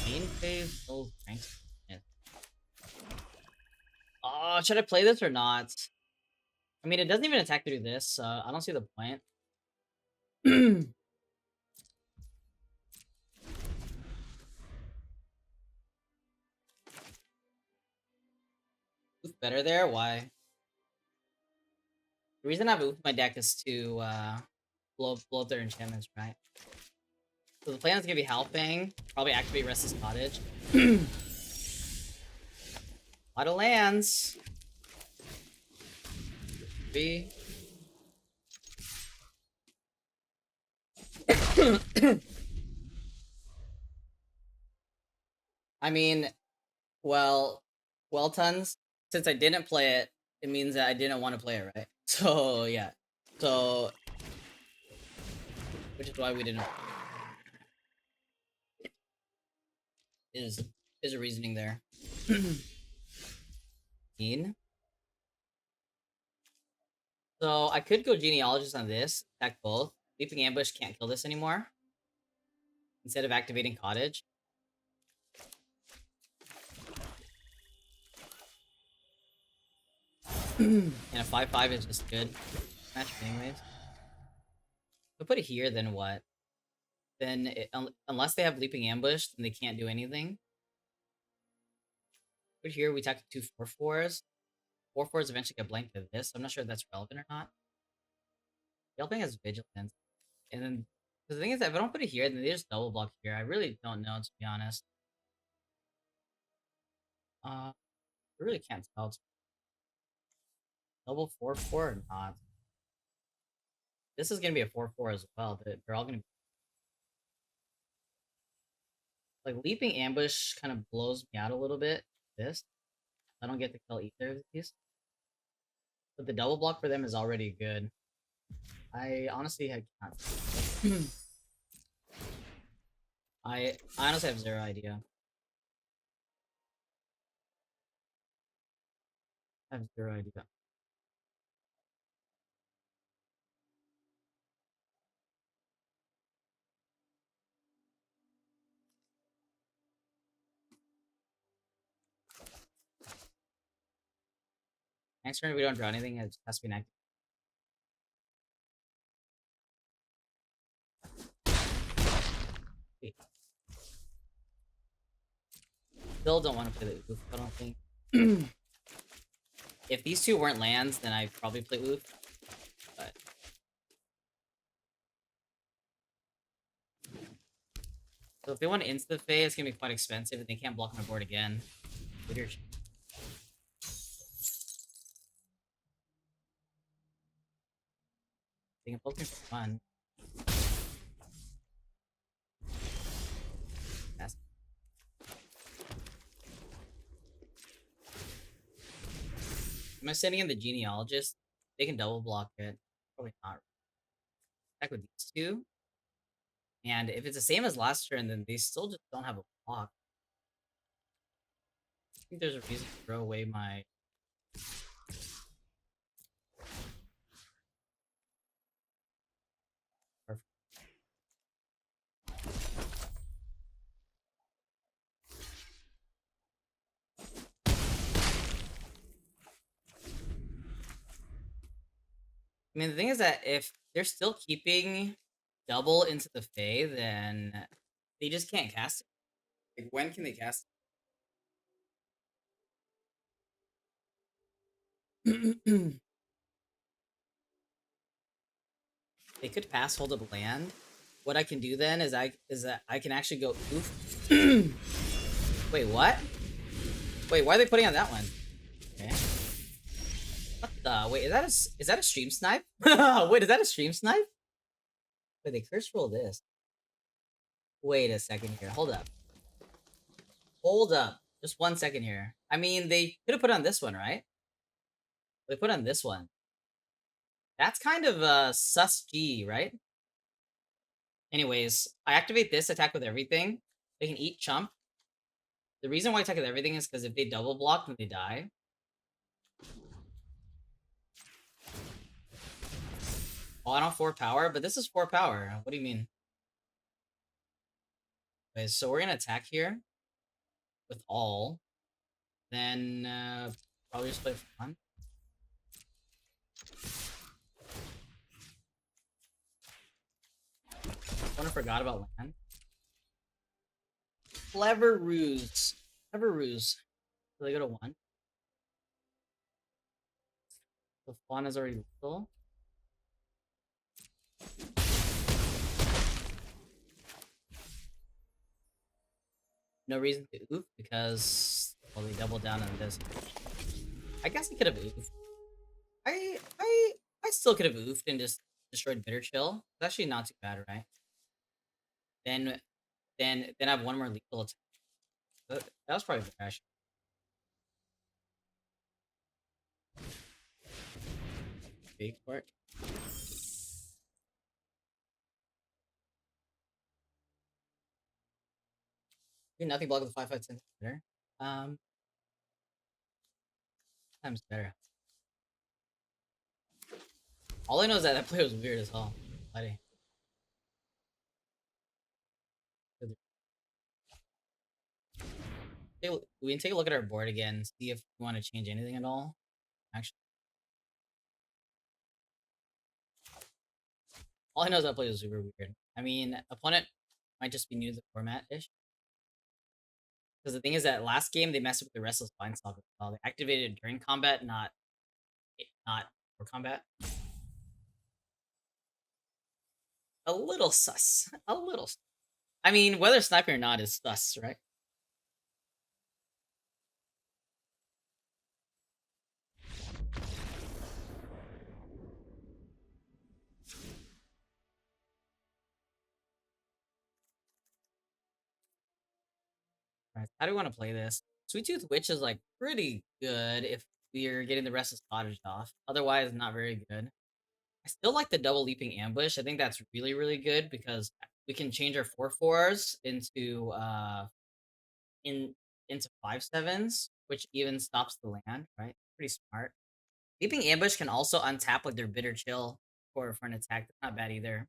Main phase kills ranks. Yeah. Oh, should I play this or not? I mean, it doesn't even attack through this, so I don't see the point. Oof, better there? Why? The reason I have Oof in my deck is to blow up their enchantments, right? So the plan is gonna be Halfbang, probably activate Restless Cottage. A lot of lands. 3. I mean, well, tons. Since I didn't play it, it means that I didn't want to play it, right? So yeah. So, which is why we didn't. Is a reasoning there. Mean. So I could go Genealogist on this, attack both. Leaping Ambush can't kill this anymore. Instead of activating Cottage. And a 5/5 is just good. Match anyways. If I put it here, then what? Then unless they have Leaping Ambush, then they can't do anything. Put here, we attack 2 4/4s. 4/4s eventually get blanked to this. I'm not sure if that's relevant or not. Yelping has Vigilance. And then the thing is that if I don't put it here, then they just double block here. I really don't know, to be honest. I really can't tell. Double 4/4 or not. This is gonna be a 4/4 as well. They're all gonna be like Leaping Ambush kind of blows me out a little bit. This I don't get to kill either of these. But the double block for them is already good. I honestly can't. I honestly have zero idea. I have zero idea. Next turn we don't draw anything, it has to be an active. Wait. Still don't want to play the Oof, I don't think. If these two weren't lands, then I'd probably play Oof. But so if they want to insta Fae, it's gonna be quite expensive and they can't block my board again. Later. They can poke me for fun. That's... Am I sending in the Genealogist? They can double block it. Probably not. Back with these two. And if it's the same as last turn, then they still just don't have a block. I think there's a reason to throw away my... I mean, the thing is that if they're still keeping double into the Fae, then they just can't cast it. Like, when can they cast it? they could pass hold up land. What I can do then is that I can actually go oof. Wait, what? Wait, why are they putting on that one? Okay. What the? Wait, is that a stream snipe? Wait, is that a stream snipe? Wait, they curse roll this. Wait a second here. Hold up. Hold up. Just 1 second here. I mean, they could have put on this one, right? They put on this one. That's kind of sus G, right? Anyways, I activate this attack with everything. They can eat chump. The reason why I attack with everything is because if they double block, then they die. Oh, I don't have 4 power, but this is 4 power. What do you mean? Okay, so we're gonna attack here with all. Then probably just play for fun. I forgot about land. Clever ruse. Clever ruse. So they go to 1. The fawn is already lethal. No reason to oof because well they double down on this. I guess I could have oofed. I still could have oofed and just destroyed Bitter Chill. It's actually not too bad, right? Then I have 1 more lethal attack. That was probably trash. Big part. Nothing block with the 5/5 better. Times better. All I know is that that play was weird as hell. Buddy. We can take a look at our board again, see if we want to change anything at all. Actually, all I know is that play was super weird. I mean, opponent might just be new to the format ish. Because the thing is that last game they messed with the Restless Vine Stalker as well. They activated it during combat, not for combat. A little sus. A little. I mean, whether sniping or not is sus, right? Right. How do we want to play this? Sweet Tooth Witch is like pretty good if we're getting the Restless Cottage off. Otherwise, not very good. I still like the double leaping ambush. I think that's really, really good because we can change our 4/4s into 5/7s, which even stops the land, right? Pretty smart. Leaping ambush can also untap like their bitter chill for an attack. That's not bad either.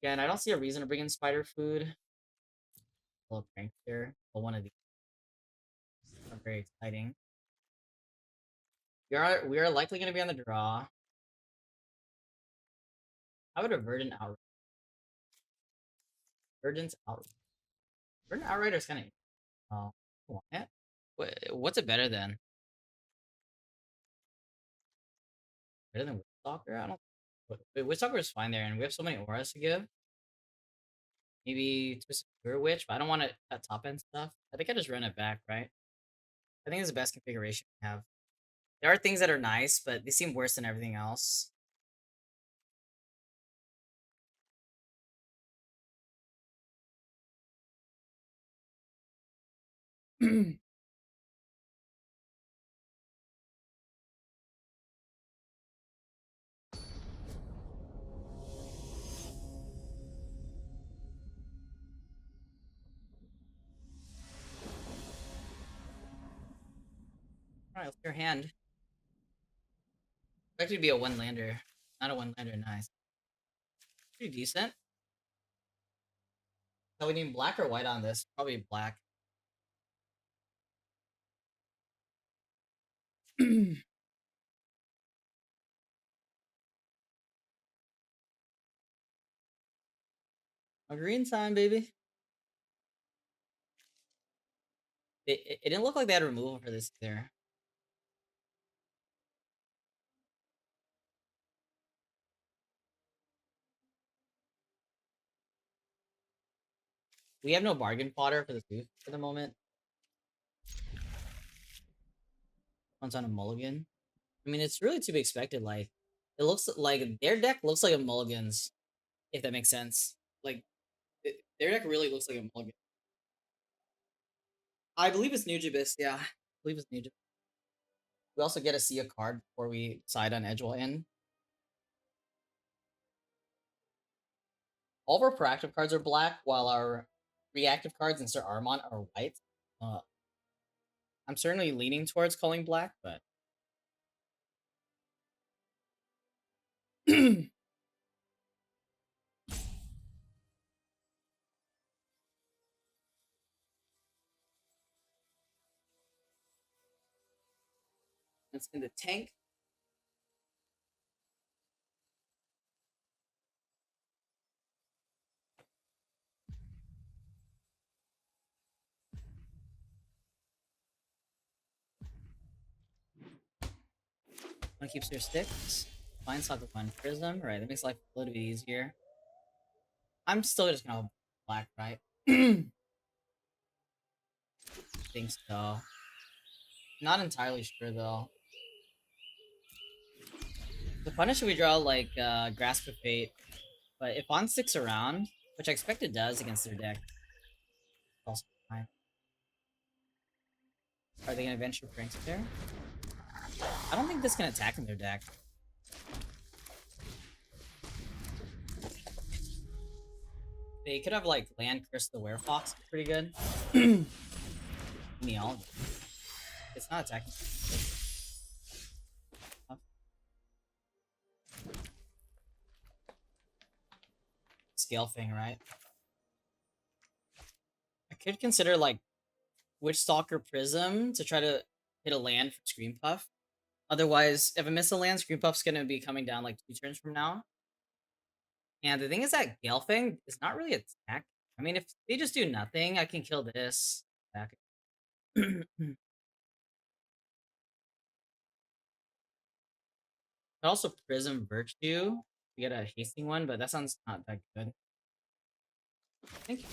Again, I don't see a reason to bring in spider food. A little prank here. But one of these are very exciting. We are likely gonna be on the draw. I would have Verdant outright. Verdant's outright. Verdant outright is kind of want it. What's it better than? Better than Witchstalker? I don't. Wait, Witchstalker is fine there, and we have so many auras to give. Maybe Twisted Pure Witch, but I don't want to cut top end stuff. I think I just run it back, right? I think it's the best configuration we have. There are things that are nice, but they seem worse than everything else. Alright, let's your hand. Expect it to be a 1-lander. Not a 1-lander, nice. Pretty decent. So we need black or white on this? Probably black. A green time, baby. It didn't look like they had removal for this either. We have no bargain fodder for the tooth for the moment. One's on a mulligan. I mean, it's really to be expected. Like, it looks like their deck looks like a mulligan's, if that makes sense. Like, their deck really looks like a mulligan. I believe it's Nujibus. Yeah, I believe it's Nujibus. We also get to see a card before we decide on Edge will end. All of our proactive cards are black, while our reactive cards in Sir Armont are white. Uh, I'm certainly leaning towards calling black, but it's in the tank. One keeps their sticks. Fine stock with one prism. Right, that makes life a little bit easier. I'm still just gonna black, right? Think so. Not entirely sure though. The punish we draw like Grasp of Fate, but if on sticks around, which I expect it does against their deck, also fine. Are they gonna venture Prankster? I don't think this can attack in their deck. They could have like land Curse the Werefox, pretty good. Neol. It's not attacking. Scale thing, right? I could consider like Witchstalker Prism to try to hit a land for Scream Puff. Otherwise, if I miss a land, Scream Puff's gonna be coming down like 2 turns from now. And the thing is that Galefang is not really attack. I mean, if they just do nothing, I can kill this. Back. Also, Prism Virtue. We get a hasting one, but that sounds not that good. Thank you.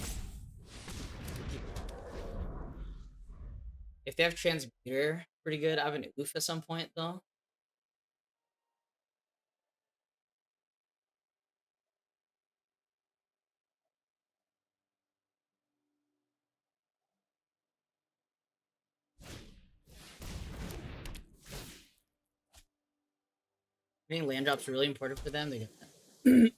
If they have Transmuter, pretty good. I have an Oof at some point, though. I think land drop's really important for them. They get that.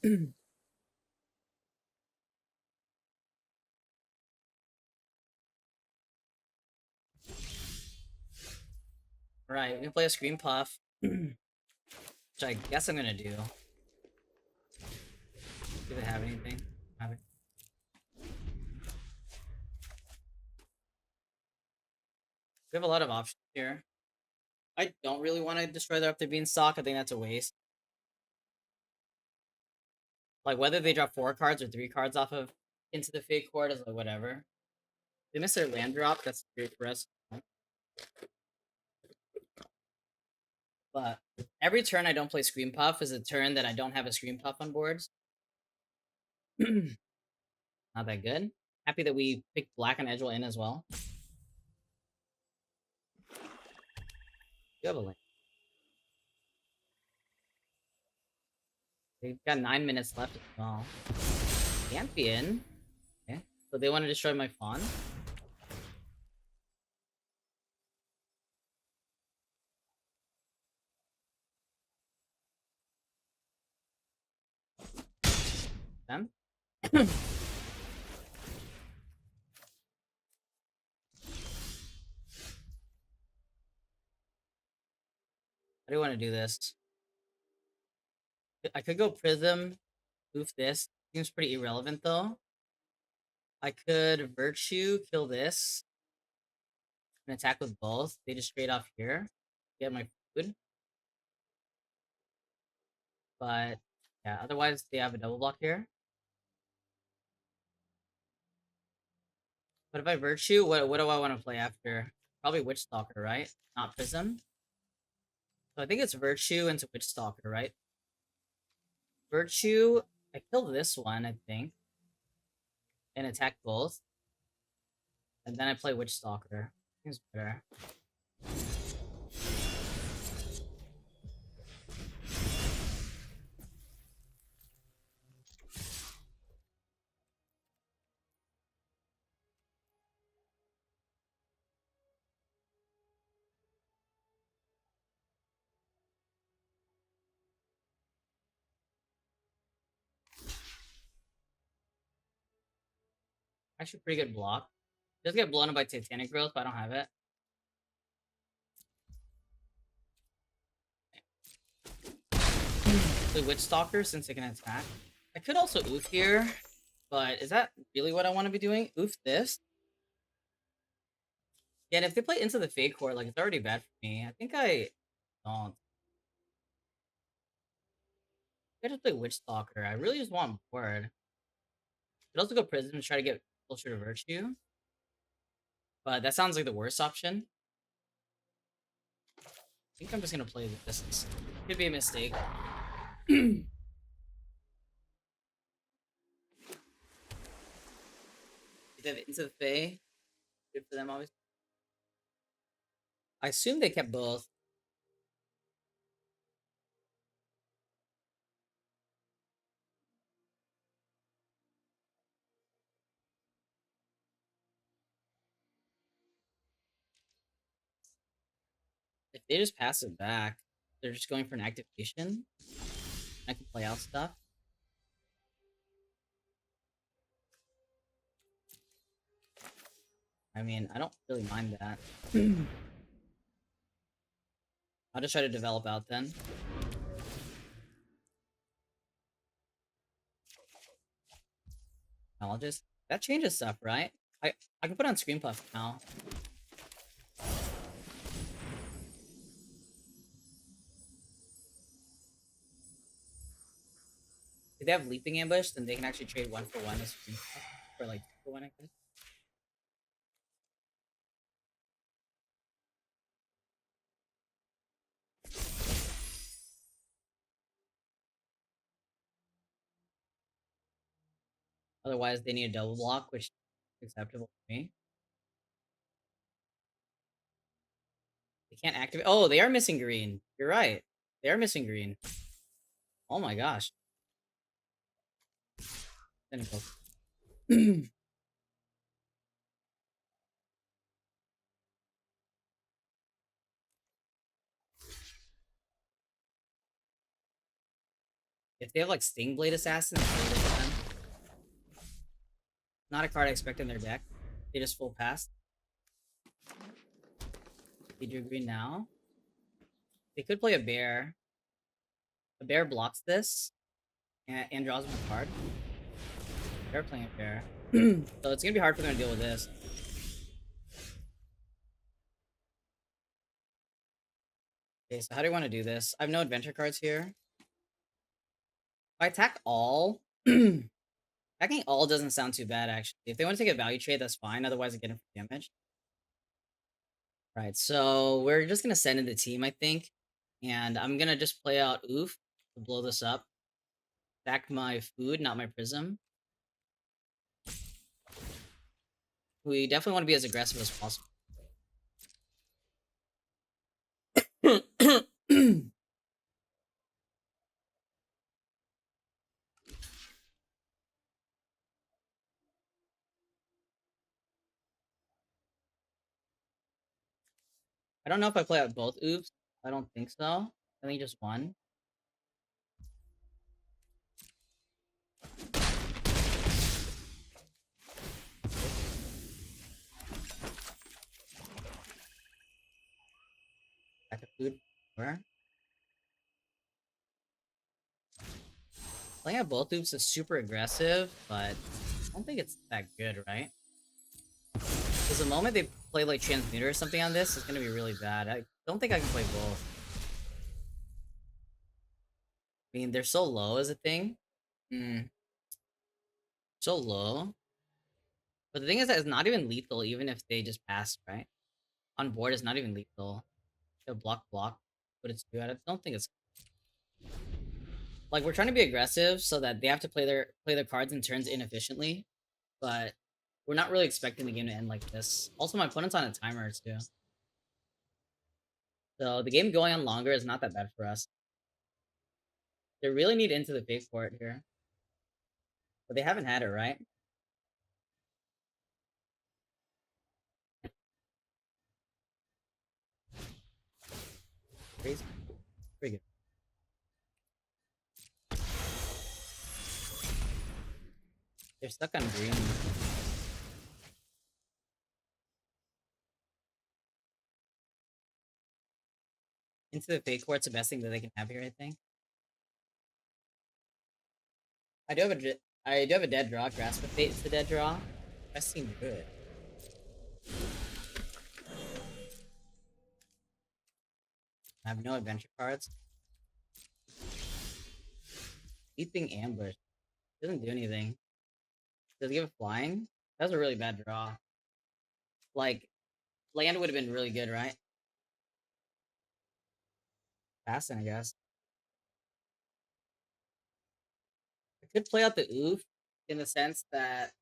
Right, we can play a Scream Puff, which I guess I'm gonna do. Do they have anything? Have it. We have a lot of options here. I don't really want to destroy their Up the Beanstalk. I think that's a waste. Like, whether they drop 4 cards or 3 cards off of Into the Fate Court is like, whatever. They miss their land drop. That's great for us. But every turn I don't play Scream Puff is a turn that I don't have a Scream Puff on boards. Not that good. Happy that we picked Black and Edgewell in as well. You have a link. They've got 9 minutes left as well. Can't be in. Okay. So they want to destroy my Fawn. Them. How do you want to do this? I could go Prism, move this. Seems pretty irrelevant though. I could Virtue, kill this, and attack with both. They just trade off here. Get my food. But yeah, otherwise they have a double block here. But if I Virtue, what do I want to play after? Probably Witch Stalker, right? Not Prism. So I think it's Virtue into Witch Stalker, right? Virtue, I kill this one, I think. and attack both. And then I play Witch Stalker. Seems better. Actually, pretty good block. Does get blown up by Titanic Growth, but I don't have it. Play Witch Stalker since it can attack. I could also oof here, but is that really what I want to be doing? Oof this? Yeah, and if they play into the Fade Core, like, it's already bad for me. I think I don't. I just play Witch Stalker. I really just want board. Could also go Prism to try to get closer to Virtue, but that sounds like the worst option. I think I'm just gonna play this. Could be a mistake. If they have into the Fae, good for them, obviously. I assume they kept both. If they just pass it back, they're just going for an activation. I can play out stuff. I mean, I don't really mind that. I'll just try to develop out then. I'll just... That changes stuff, right? I can put on Screen Puff now. If they have Leaping Ambush, then they can actually trade 1-for-1 as Screen Puff. Or like 2-for-1, I guess. Otherwise, they need a double block, which is acceptable to me. They can't activate. Oh, they are missing green. You're right. They are missing green. Oh my gosh. If they have like Sting Blade Assassin, not a card I expect in their deck. They just full passed. They drew green now. They could play a bear. A bear blocks this and draws them a card. They're playing a bear. So it's gonna be hard for them to deal with this. Okay, so how do you want to do this? I have no adventure cards here. If I attack all, attacking all doesn't sound too bad, actually. If they want to take a value trade, that's fine. Otherwise, I get them for damage. Right, so we're just gonna send in the team, I think. And I'm gonna just play out Oof to blow this up. Back my food, not my prism. We definitely want to be as aggressive as possible. I don't know if I play out both Oofs. I don't think so. I think just one. Back of food. Where? Playing out both Oofs is super aggressive, but I don't think it's that good, right? Because the moment they play like Transmuter or something on this, it's gonna be really bad. I don't think I can play both. I mean, they're so low as a thing. So low. But the thing is that it's not even lethal, even if they just pass, right? On board, it's not even lethal. They'll block, but it's good. I don't think it's like we're trying to be aggressive so that they have to play their cards in turns inefficiently. but we're not really expecting the game to end like this. Also, my opponent's on a timer too. So the game going on longer is not that bad for us. They really need into the fake for it here. But they haven't had it, right? Crazy. Pretty good. They're stuck on green. Into the fake court's the best thing that they can have here, I think. I do have a dead draw. Grasp of Fate is the dead draw. That seems good. I have no adventure cards. Leaping Ambush. Doesn't do anything. Does it give a flying? That's a really bad draw. Like, land would have been really good, right? Passing, I guess. I could play out the oof in the sense that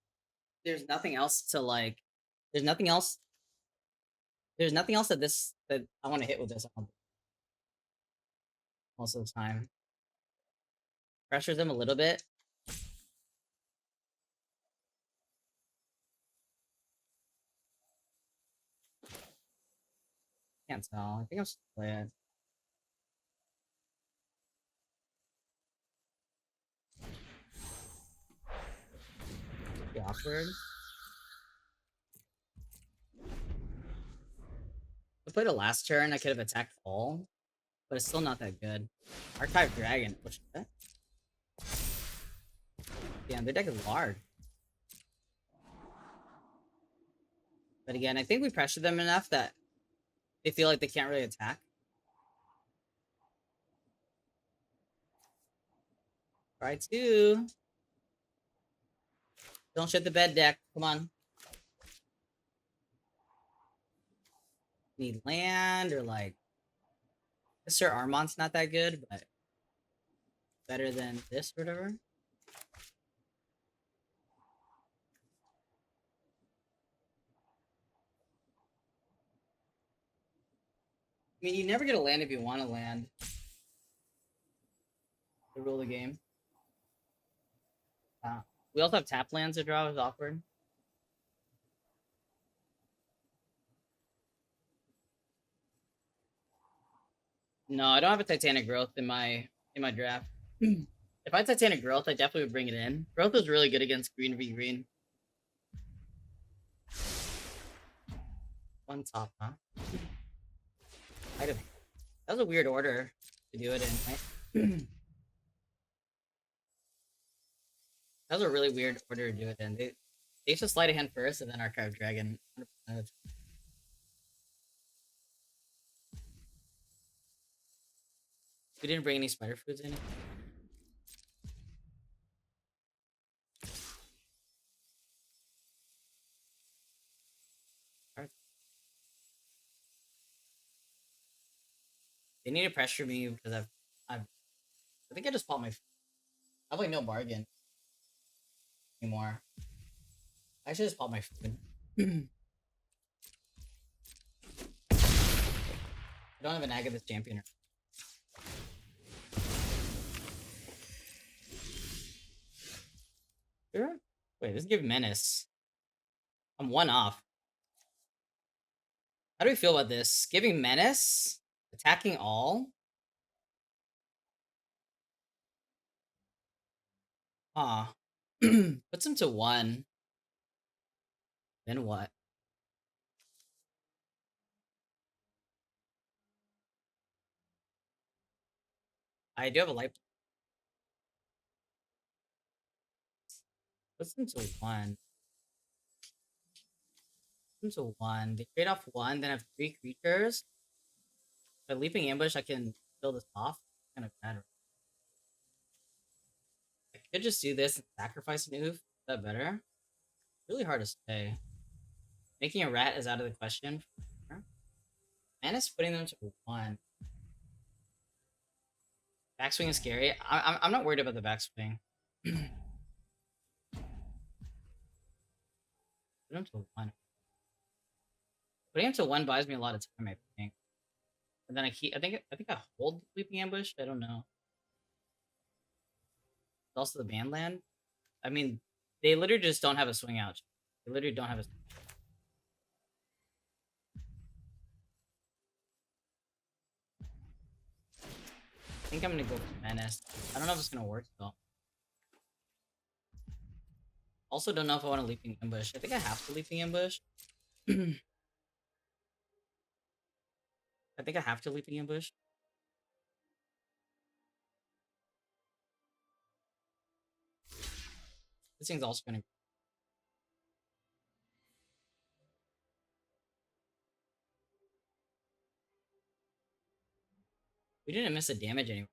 there's nothing else to like. There's nothing else. There's nothing else that I want to hit with this most of the time. Pressures them a little bit. Can't tell. I think I'm just play it. Be awkward. If I played a last turn, I could have attacked all, but it's still not that good. Archive Dragon. Which that? Damn, their deck is large. But again, I think we pressured them enough that they feel like they can't really attack. Try to. Don't shit the bed, deck. Come on. Need land or like. Mr. Armont's not that good, but better than this or whatever. I mean, you never get a land if you want to land. The rule of the game. We also have tap lands to draw, which is awkward. No, I don't have a Titanic Growth in my draft. If I had Titanic Growth, I definitely would bring it in. Growth is really good against green v green. One top, huh? That was a weird order to do it in, right? That was a really weird order to do it in. They should slide a hand first and then Archive Dragon. 100%. We didn't bring any spider foods in. They need to pressure me because I think I just bought my. I have like no bargain anymore. I should just bought my food. I don't have an Agathis champion. Sure. Wait, this give menace. I'm one off. How do we feel about this? Giving menace, attacking all. Huh. Puts him to 1. Then what? I do have a light. Puts him to 1. Puts him to 1. They trade off 1, then I have 3 creatures. By leaping ambush, I can kill this off. Kind of bad. I could just do this and sacrifice an oof. Is that better? Really hard to say. Making a rat is out of the question. Menace putting them to 1. Backswing is scary. I'm not worried about the backswing. Put him to 1. Putting him to 1 buys me a lot of time, I think. And then I think I hold Leaping Ambush. I don't know. It's also the band land. I mean, they literally just don't have a swing out. They literally don't have a. I think I'm gonna go for Menace. I don't know if it's gonna work though. Also, don't know if I want to Leaping Ambush. I think I have to Leaping Ambush. I think I have to Leaping Ambush. This thing's also gonna. We didn't miss a damage anywhere.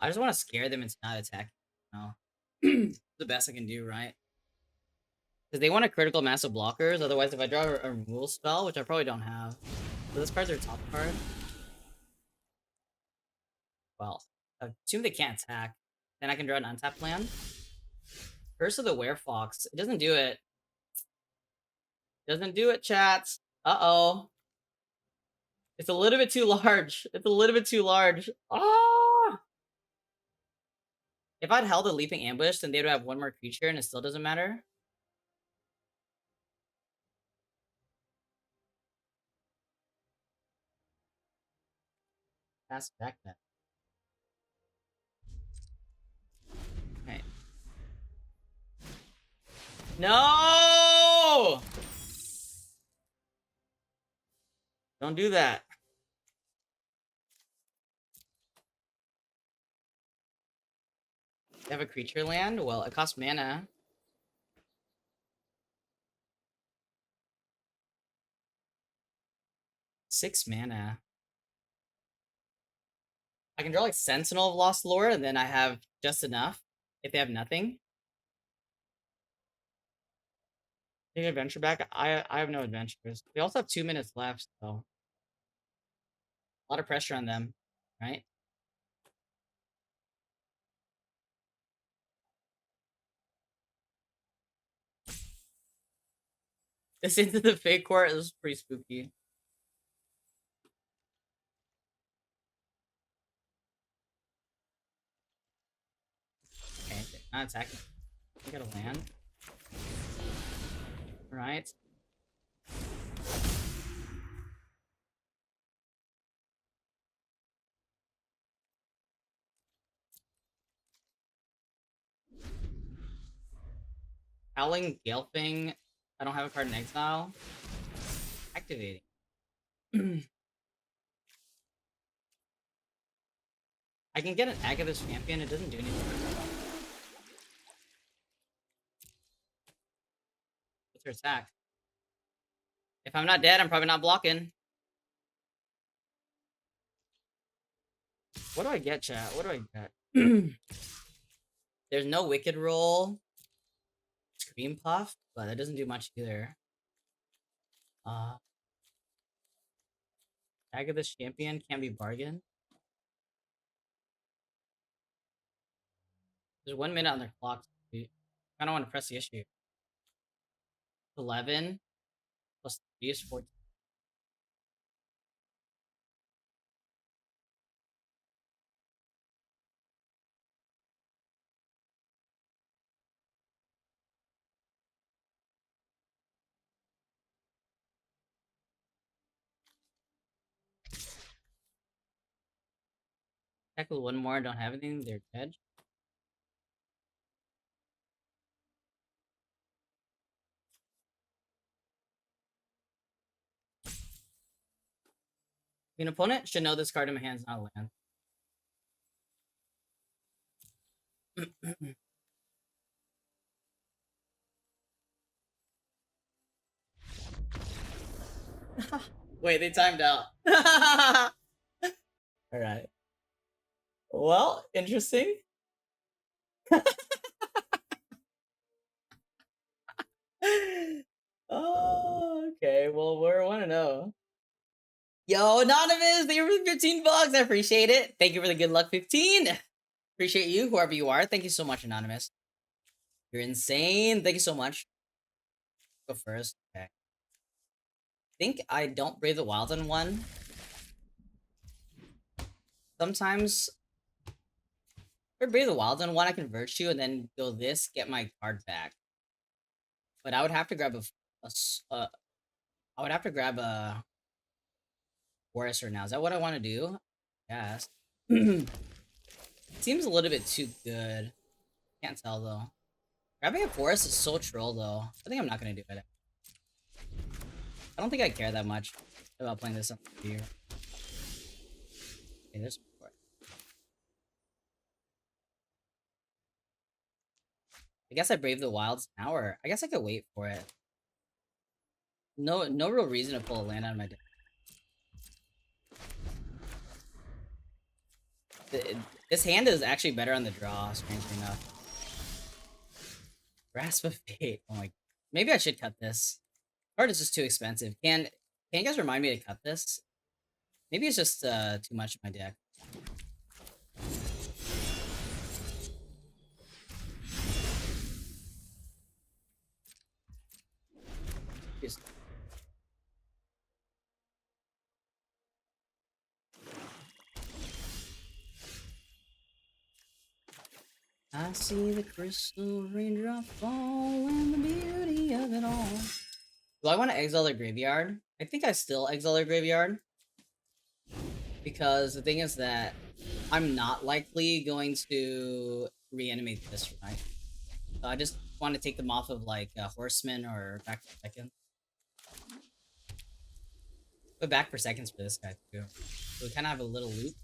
I just want to scare them into not attacking. No, the best I can do, right? Because they want a critical massive blockers. Otherwise, if I draw a removal spell, which I probably don't have, so this card's their top card. Well, I assume they can't attack. Then I can draw an untapped land. Curse of the Werefox. It doesn't do it. Doesn't do it, chats. Uh-oh. It's a little bit too large. It's a little bit too large. Ah! If I'd held a Leaping Ambush, then they would have one more creature and it still doesn't matter. Pass back then. Okay. No! Don't do that. You have a creature land? Well, it costs mana. 6 mana. I can draw like Sentinel of Lost Lore, and then I have just enough. If they have nothing. Take adventure back. I have no adventures. They also have 2 minutes left, so a lot of pressure on them, right? This into the fake court is pretty spooky. Okay, not attacking. I gotta land. Right. Howling Galefang. I don't have a card in exile. Activating. I can get an Agathis Champion. It doesn't do anything. What's her attack? If I'm not dead, I'm probably not blocking. What do I get, chat? What do I get? There's no Wicked Roll. Scream Puff, but that doesn't do much either. Agathis Champion can't be bargained. There's 1 minute on their clock. I kind of want to press the issue. 11 plus 3 is 14. Tackle 1 more, don't have anything, they're dead. An opponent should know this card in my hand is not a land. Wait, they timed out. All right. Well, interesting. Oh, okay. Well, we're 1-0. Yo, Anonymous, thank you for the 15 bucks. I appreciate it. Thank you for the good luck 15. Appreciate you, whoever you are. Thank you so much, Anonymous. You're insane. Thank you so much. Go first. Okay. Think I don't Brave the Wild on one. Sometimes for Brave the Wild on one, I can Virtue and then go this, get my card back. But I would have to grab I would have to grab a Forester now. Is that what I want to do? Yes. Seems a little bit too good. Can't tell though. Grabbing a Forest is so troll though. I think I'm not gonna do it. I don't think I care that much about playing this on here. Okay, there's more. I guess I Brave the Wilds now, or I guess I could wait for it. No real reason to pull a land out of my deck. This hand is actually better on the draw, strangely enough. Grasp of Fate. Oh my. Maybe I should cut this. Card is just too expensive. Can you guys remind me to cut this? Maybe it's just too much in my deck. Just I see the crystal raindrop fall and the beauty of it all. Do I want to exile their graveyard? I think I still exile their graveyard. Because the thing is that I'm not likely going to reanimate this, right? So I just want to take them off of like Horseman or Back for Seconds. But Back for Seconds for this guy too. So we kind of have a little loop.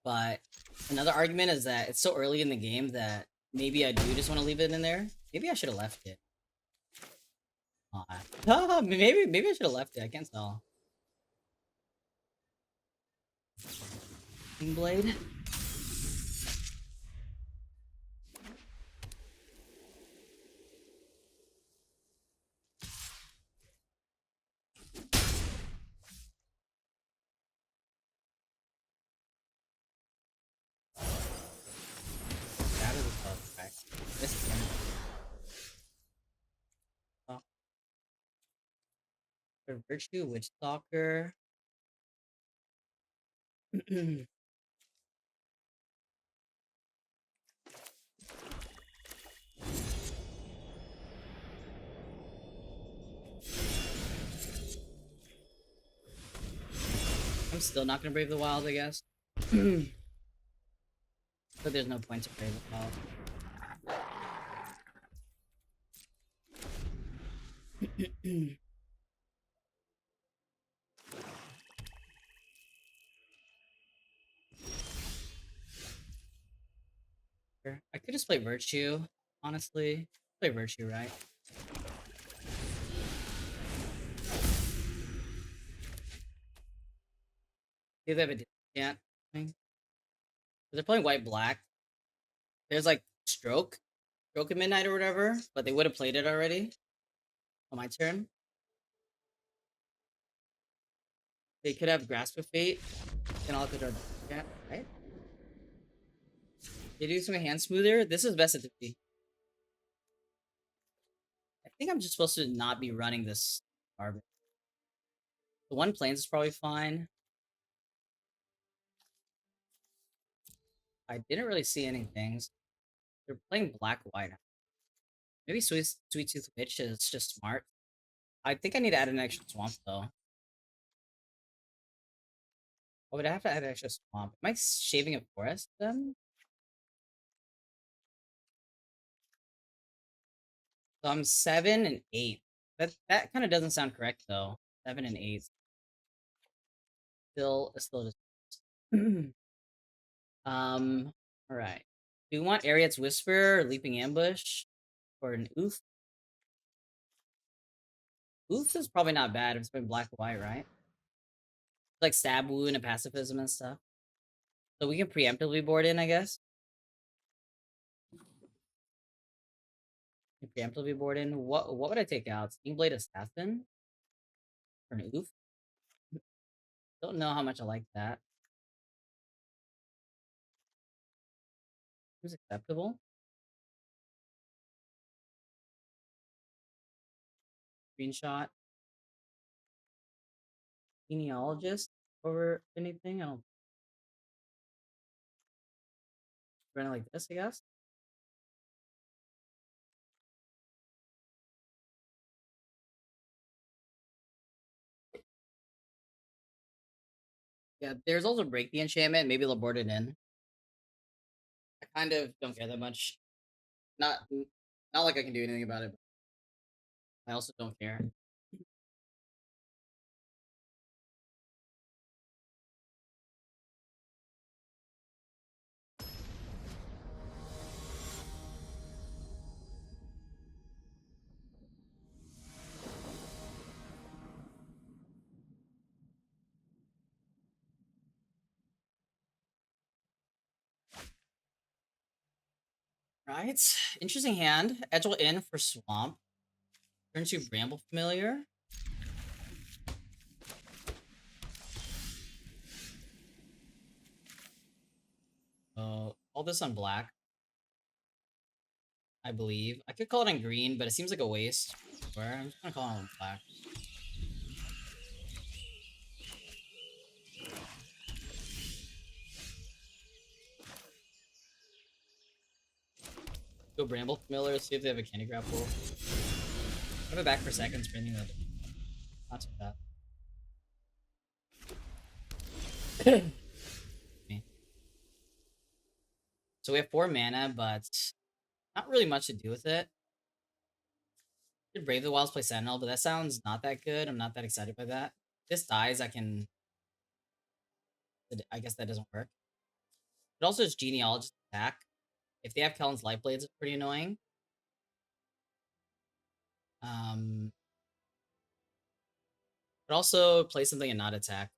But another argument is that it's so early in the game that maybe I do just want to leave it in there. Maybe I should have left it. Maybe I should have left it. I can't tell. Blade. Out of the club. Okay. This one. Oh. For Virtue, Witch Stalker. I'm still not gonna Brave the Wild, I guess. But there's no point to Brave the Wild. I could just play Virtue, honestly. Play Virtue, right? See if they have a chant thing. They're playing white black. There's like Stroke at midnight or whatever, but they would have played it already. On my turn. They could have Grasp of Fate. Then I'll have to draw chat, right? They do some hand smoother. This is best at 50. I think I'm just supposed to not be running this garbage. The one planes is probably fine. I didn't really see any things. They're playing black white. Maybe Sweet Tooth Witch is just smart. I think I need to add an extra swamp though. Oh, would I have to add an extra swamp? Am I shaving a forest then? So I'm 7 and 8. That kind of doesn't sound correct though. 7 and 8. Still just all right. Do you want Ariad's Whisper or Leaping Ambush or an Oof? Oof is probably not bad if it's been black and white, right? Like stab wound and pacifism and stuff. So we can preemptively board in, I guess. Preemptively board in. What would I take out? Steam Blade Assassin? Or an oof? Don't know how much I like that. Who's acceptable? Screenshot. Genealogist over anything? I don't run it like this, I guess. Yeah, there's also break the enchantment. Maybe they'll board it in. I kind of don't care that much. Not like I can do anything about it. But I also don't care. Right. Interesting hand. Edge will in for swamp. Turn to Bramble Familiar. All this on black, I believe. I could call it on green, but it seems like a waste. Where I'm just gonna call it on black. Go Bramble Familiar, see if they have a Candy Grapple. Have it back for seconds for anything that not too bad. So we have 4 mana, but not really much to do with it. Did Brave the Wilds play Sentinel, but that sounds not that good. I'm not that excited by that. This dies, I guess that doesn't work. It also is Genealogist attack. If they have Kellen's Life Blades, it's pretty annoying. But also play something and not attack.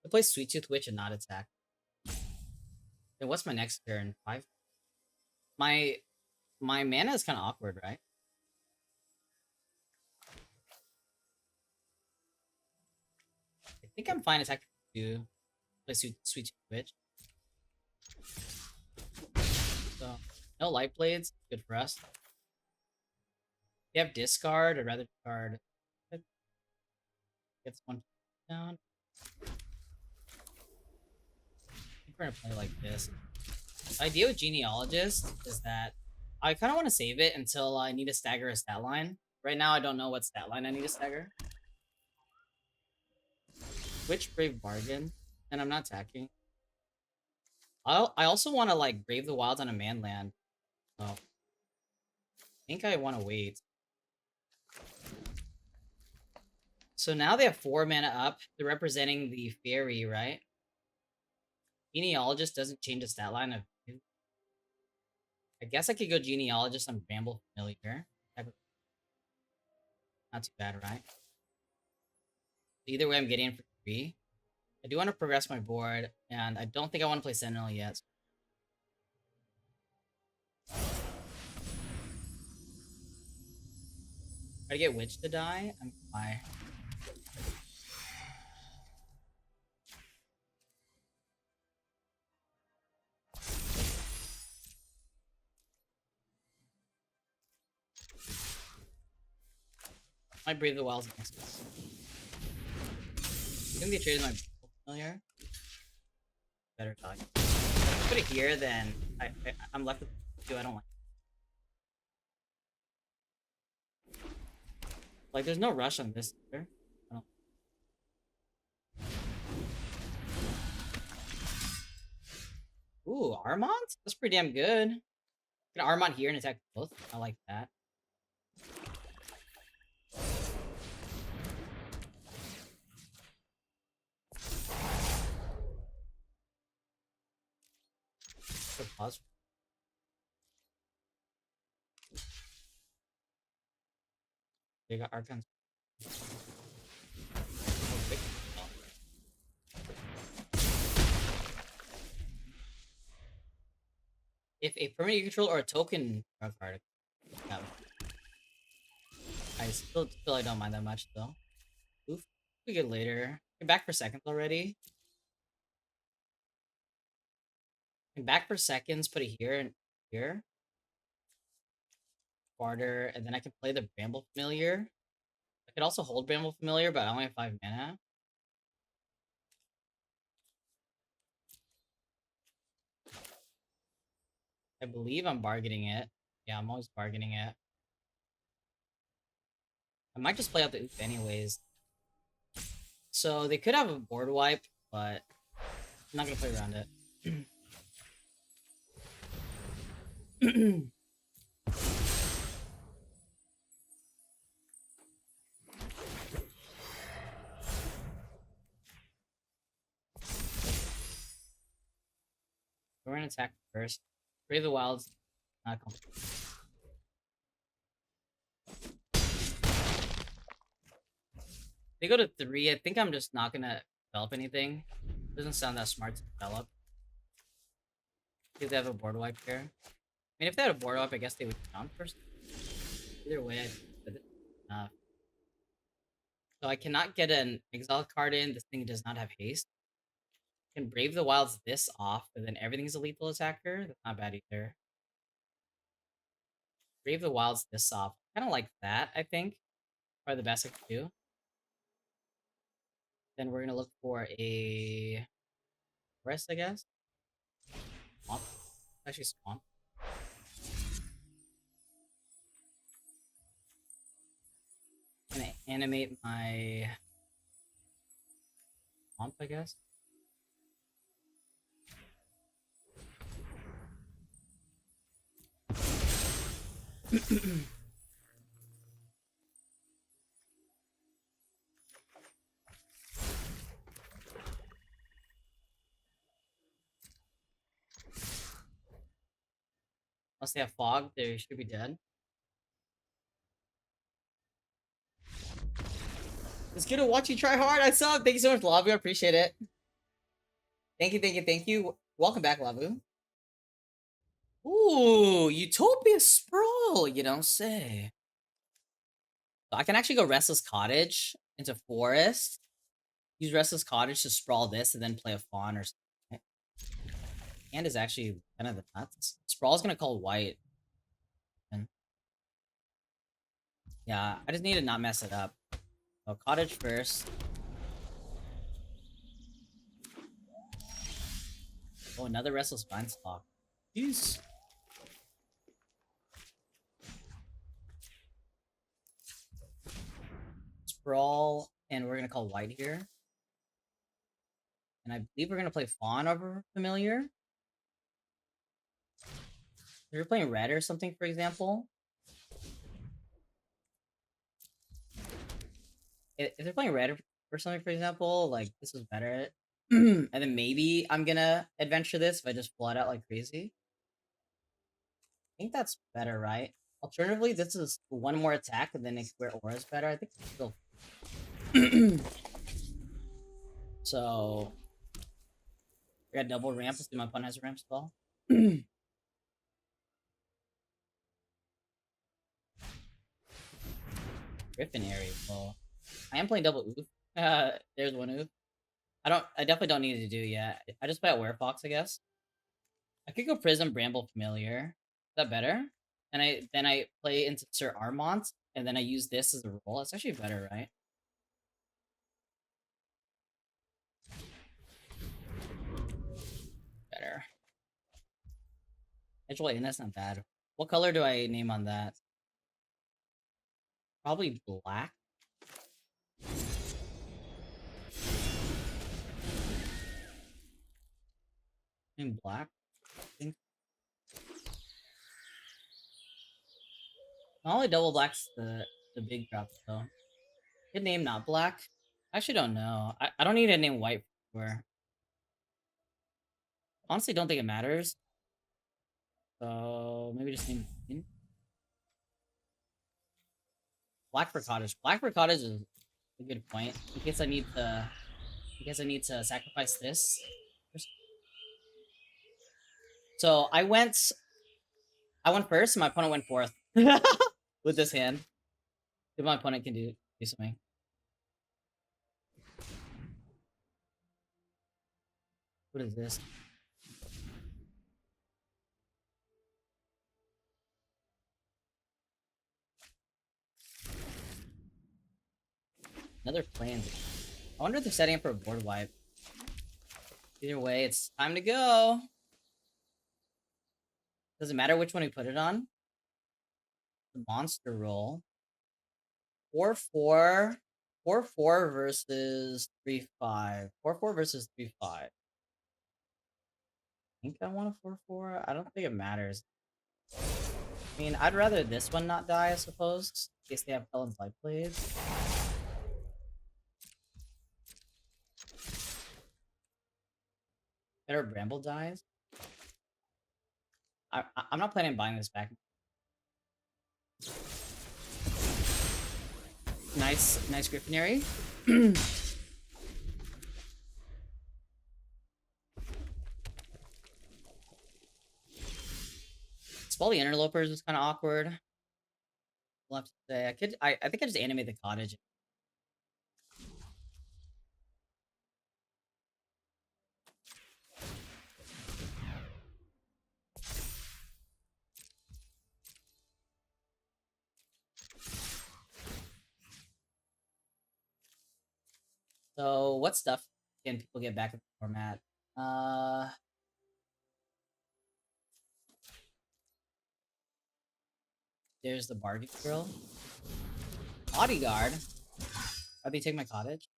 I play Sweet Tooth Witch and not attack. Then what's my next turn? 5. My mana is kind of awkward, right? I think I'm fine attacking 2. Play Sweet Tooth Witch. So no Life Blades, good for us. If you have discard, I'd rather discard. Gets 1 down. I think we're gonna play like this. The idea with Genealogist is that I kind of want to save it until I need to stagger a stat line. Right now, I don't know what stat line I need to stagger. Which Brave Bargain? And I'm not attacking. I also want to like Brave the Wilds on a man land. So I think I want to wait. So now they have 4 mana up. They're representing the fairy, right? Genealogist doesn't change the stat line of. I guess I could go Genealogist on Bramble Familiar. Not too bad, right? Either way, I'm getting in for 3. I do want to progress my board, and I don't think I want to play Sentinel yet. Try to get Witch to die. I'm fine. I Brave the Wilds next. I'm gonna be traded my familiar. Better die. Put it here, then I'm left with 2 I don't like. Like, there's no rush on this either. Ooh, Armont? That's pretty damn good. Can Armont here and attack both? I like that. Pause. They got Archons. If a permanent you control or a token draw card, yeah, I still feel I don't mind that much though. Oof, we get later. You're back for seconds already. I'm back for seconds. Put it here and here. Barter, and then I can play the Bramble Familiar. I could also hold Bramble Familiar, but I only have 5 mana. I believe I'm bargaining it. Yeah, I'm always bargaining it. I might just play out the Oop anyways. So they could have a board wipe, but I'm not gonna play around it. We're gonna attack first. Brave the Wilds, not complicated. They go to 3. I think I'm just not gonna develop anything. Doesn't sound that smart to develop. If they have a board wipe here. I mean, if they had a board wipe, I guess they would count first. Either way, I think it's enough. So I cannot get an exile card in. This thing does not have haste. I can Brave the Wilds this off, but then everything's a lethal attacker. That's not bad either. Brave the Wilds this off. Kind of like that, I think. Probably the best I could do. Then we're gonna look for a forest, I guess. Swamp. Actually, swamp. I'm gonna animate my swamp, I guess. Unless they have fog, they should be dead. It's good to watch you try hard. I saw it. Thank you so much, Lavu. I appreciate it. Thank you, thank you, thank you. Welcome back, Lavu. Ooh, Utopia Sprawl, you don't say. So I can actually go Restless Cottage into Forest. Use Restless Cottage to sprawl this and then play a Fawn or something. And is actually kind of the nuts. Sprawl's gonna call white. And yeah, I just need to not mess it up. So Cottage first. Oh, another Restless Vine Stalk. Jeez. Sprawl, and we're gonna call white here. And I believe we're gonna play Fawn over Familiar. If you're playing red or something, for example. If they're playing red or something, for example, like this was better. And then maybe I'm gonna adventure this if I just flat out like crazy. I think that's better, right? Alternatively, this is one more attack and then where aura is better. I think it's still. So we got double ramp. Let's do my opponent has a ramp spell. Griffin area. Well, I am playing double oof. There's one oof. I definitely don't need to do yet. I just play at Werefox, I guess. I could go Prism Bramble Familiar. Is that better? And I play into Sir Armont, and then I use this as a roll. It's actually better, right? Better. Actually, that's not bad. What color do I name on that? Probably black. In black, I think. Not only double black's the big drop though. Good name, not black. I actually don't know. I don't need a name white for. Honestly, don't think it matters. So maybe just name green. Black for cottage. Black for cottage is a good point. In case I need to sacrifice this. So I went I went first, and my opponent went fourth. With this hand. If my opponent can do something. What is this? Another plan. I wonder if they're setting up for a board wipe. Either way, it's time to go. Doesn't matter which one we put it on. The monster roll. 4-4. 4-4 versus 3-5. 4-4 versus 3-5. I think I want a 4-4. I don't think it matters. I mean, I'd rather this one not die, I suppose. In case they have Kellen's Life Blades. Better Bramble dies. I'm not planning on buying this back. Nice Griffinary. Spell the Interlopers is kind of awkward. We'll have to say. I think I just animate the cottage. So what stuff can people get back in the format? There's the Barbie girl. Bodyguard. Are they taking my cottage?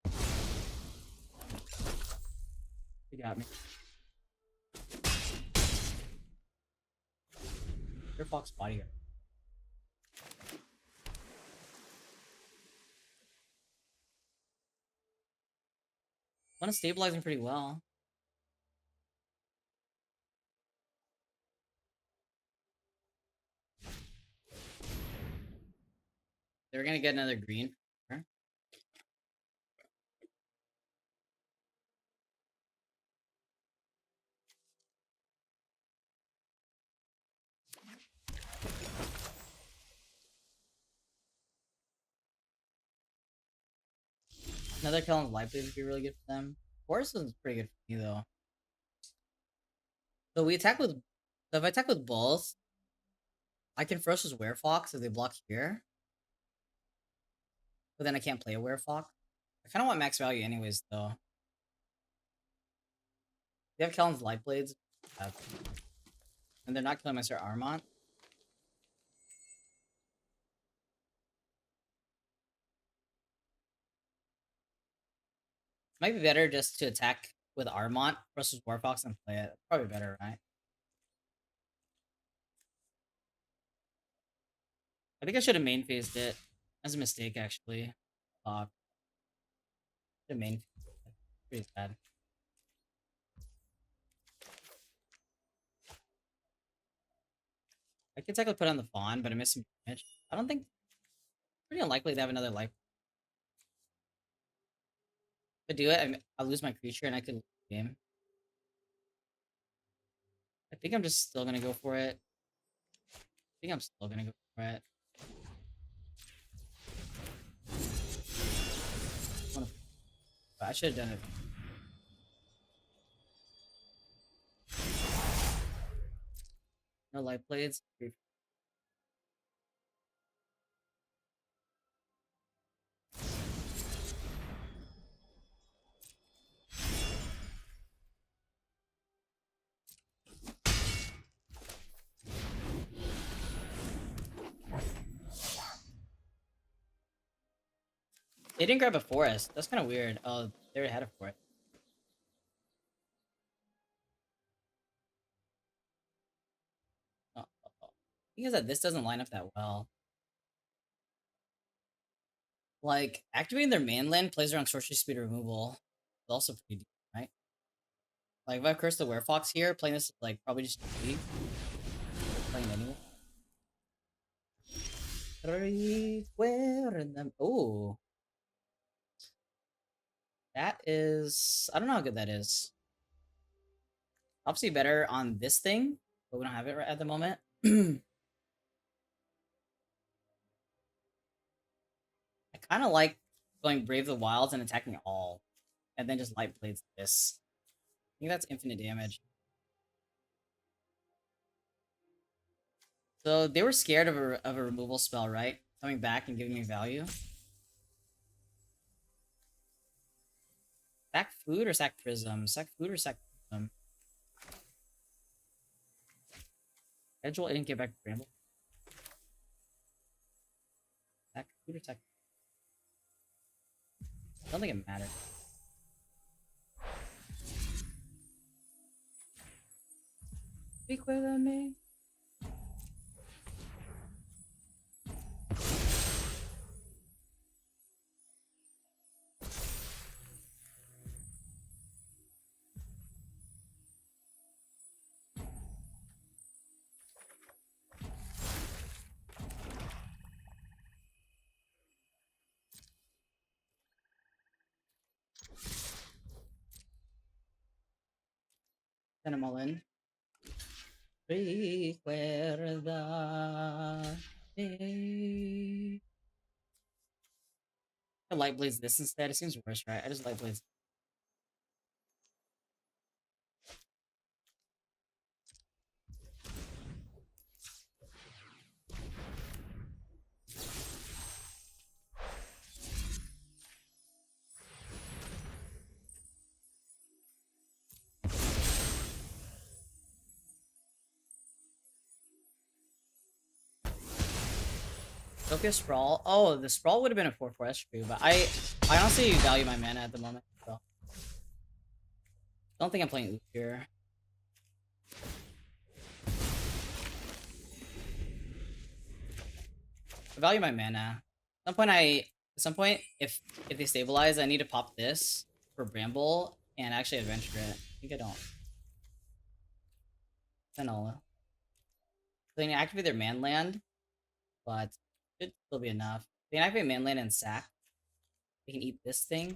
You got me. Your Fox Bodyguard. One is stabilizing pretty well. They're gonna get another green. Sure. Another kill on Life Blade would be really good for them. Forest is pretty good for me though. So we attack with. So if I attack with both, I can Ferocious Werefox if they block here. But then I can't play a Werefox. I kind of want max value anyways, though. They have Kellen's Light Blades. And they're not killing my Sir Armont. Might be better just to attack with Armont versus Warfox and play it. Probably better, right? I think I should have main phased it. That's a mistake, actually. Fuck. The main pretty bad. I could technically put on the Fawn, but I missed some damage. I don't think. Pretty unlikely to have another life. If I do it, I'll lose my creature and I could lose the game. I think I'm just still gonna go for it. I think I'm still gonna go for it. I should have done it. No light blades. They didn't grab a forest. That's kind of weird. Oh, they already had a forest. Oh, oh, oh. Because that this doesn't line up that well. Like, activating their mainland plays around sorcery speed removal. It's also pretty deep, right? Like, if I curse the Werefox here, playing this is like probably just playing anyway. Where in them? Oh, that is. I don't know how good that is. Obviously better on this thing, but we don't have it right at the moment. Kind of like going Brave the Wilds and attacking all, and then just Light Blades this. I think that's infinite damage. So they were scared of a removal spell, right? Coming back and giving me value. Sack food or sack prism? Sack food or sack prism? Schedule, I didn't get back to Bramble. Sack food or sack? I don't think it matters. Speak with me. Send them all in. Recuerda. I Light Blaze this instead. It seems worse, right? I just Light Blaze. Sophia Sprawl. Oh, the Sprawl would have been a 4-4. That's true, but I honestly value my mana at the moment, so don't think I'm playing Oop here. I value my mana. At some point, if they stabilize, I need to pop this for Bramble and actually adventure it. I think I don't. Fenola. They can activate their man land, but should still be enough. They can activate man land and sack. They can eat this thing.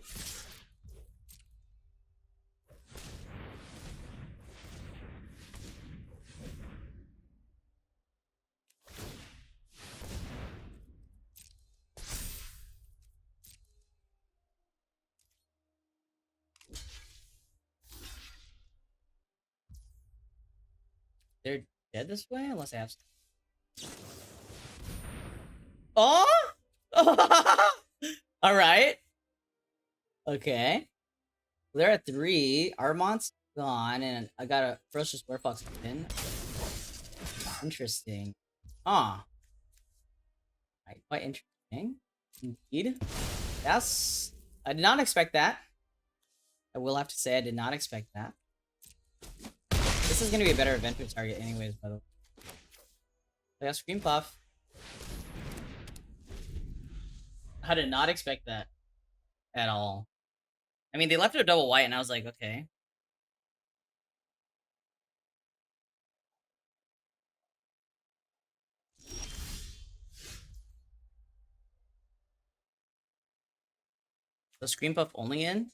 They're dead this way unless I have. Oh! All right. Okay. They're at 3. Armont's gone, and I got a Ferocious Werewolf in. Interesting. Ah. Right, quite interesting. Indeed. That's... I did not expect that. I will have to say I did not expect that. This is going to be a better adventure target anyways, by the way. I got Scream Puff. I did not expect that. At all. I mean, they left it a double white, and I was like, okay. The Scream Puff only in?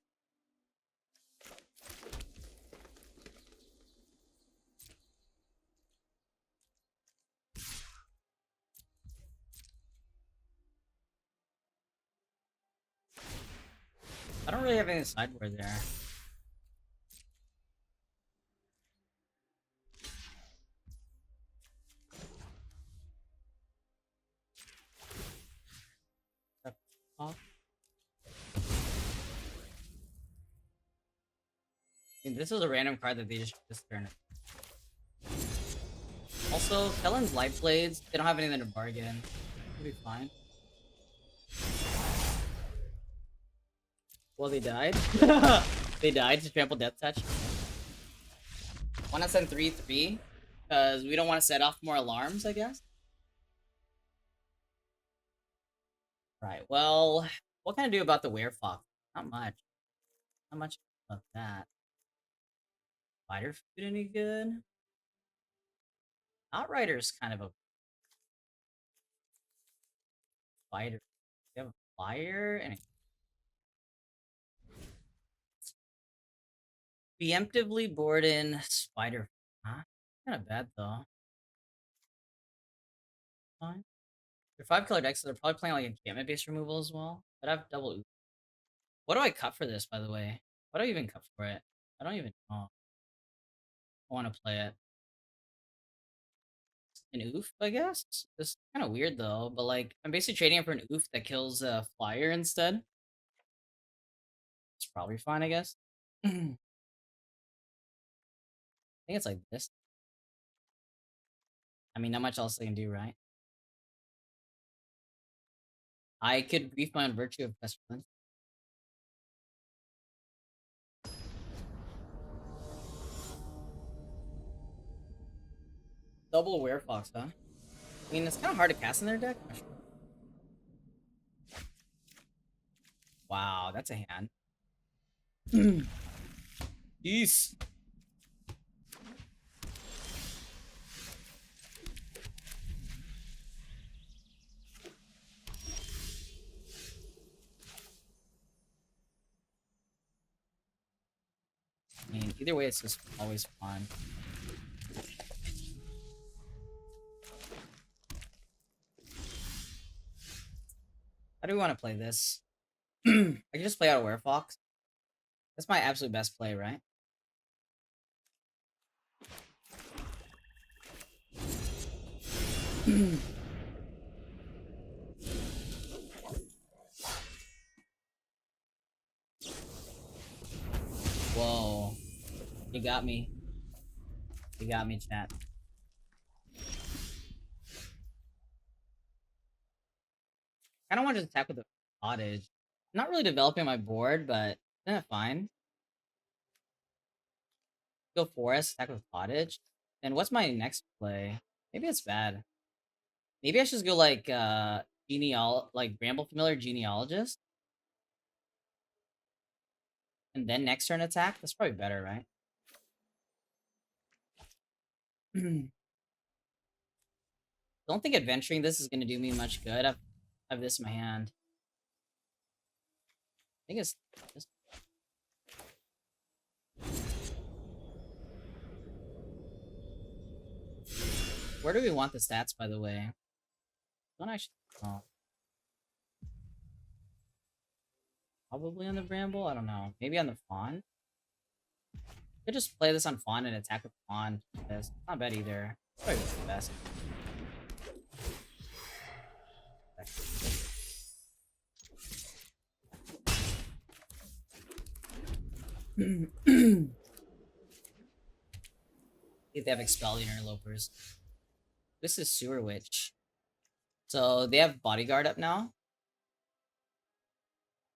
I don't really have any sideboard there. I mean, this is a random card that they just this turn. Also, Kellen's Light Blades, they don't have anything to bargain. It'll be fine. Well, they died. They died to trample Death Touch. Want to send 3/3 because we don't want to set off more alarms, I guess. Right. Well, what can I do about the Werefox? Not much. Not much about that. Spider food any good? Outrider's kind of a fighter. You have a fire and a preemptively board in spider. Huh? Kind of bad though. Fine. They're 5 color decks, so they're probably playing like enchantment based removal as well. But I have double oof. What do I cut for this, by the way? What do I even cut for it? I don't even know. I want to play it. An oof, I guess? This is kind of weird though, but like, I'm basically trading it for an oof that kills a flyer instead. It's probably fine, I guess. I think it's like this. I mean, not much else I can do, right? I could grief my own virtue of pestilence. Double werefox, huh? I mean, it's kind of hard to cast in their deck. Wow, that's a hand. Jeez. I mean, either way, it's just always fun. How do we want to play this? I can just play out a werefox. That's my absolute best play, right? Whoa. You got me. You got me, chat. I don't want to attack with the cottage. I'm not really developing my board, but fine. Go forest, attack with cottage. And what's my next play? Maybe it's bad. Maybe I should just go like like Bramble Familiar Genealogist. And then next turn attack? That's probably better, right? Don't think adventuring this is gonna do me much good. I have this in my hand. I think it's this. Where do we want the stats, by the way? Don't actually. Oh. Probably on the Bramble? I don't know. Maybe on the Fawn? Could just play this on Fawn and attack with Fawn. It's not bad either. Probably the best. If they have Expel Interlopers. This is Sewer Witch. So they have Bodyguard up now.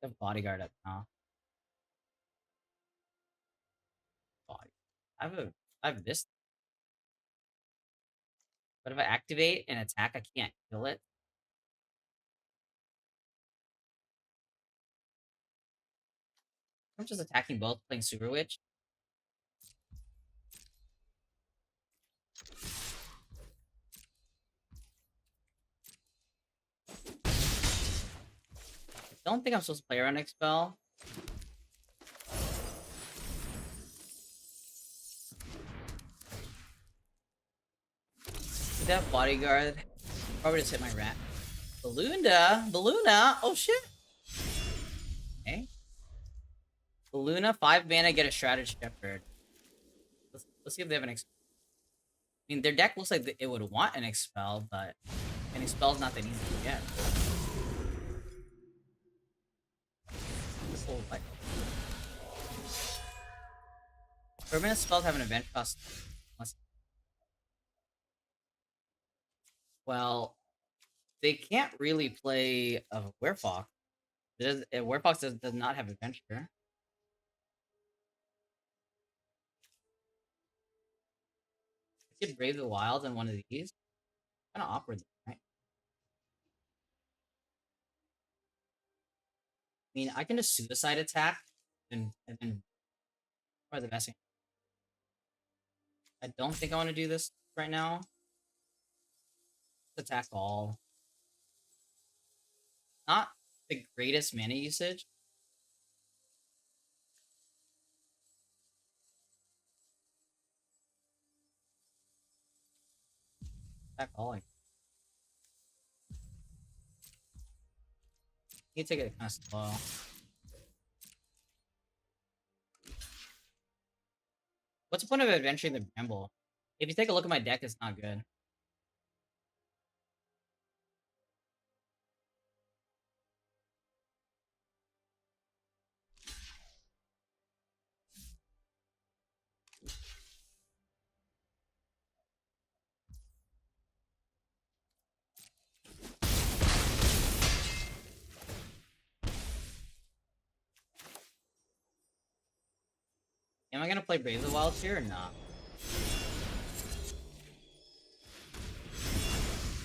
They have Bodyguard up now. Body. I have this. But if I activate and attack, I can't kill it. I'm just attacking both, playing Sewer Witch. I don't think I'm supposed to play around Expel. Did that Bodyguard? Probably just hit my rat. Balloona? Oh shit! Okay. Balloona, 5 mana, get a Shrouded Shepherd. Let's see if they have an Expel. I mean, their deck looks like it would want an Expel, but an Expel's not that easy to get. This little like permanent spells have an event cost. Well, they can't really play a Werefox. Werefox does not have adventure. I could Brave the Wild on one of these. Kind of awkward, right? I mean, I can just suicide attack and then probably the best thing. I don't think I want to do this right now. Let's attack all. Not the greatest mana usage. Attack all. You take it kind of slow. What's the point of adventuring the Bramble? If you take a look at my deck, it's not good. Am I gonna play Brave the Wild here or not?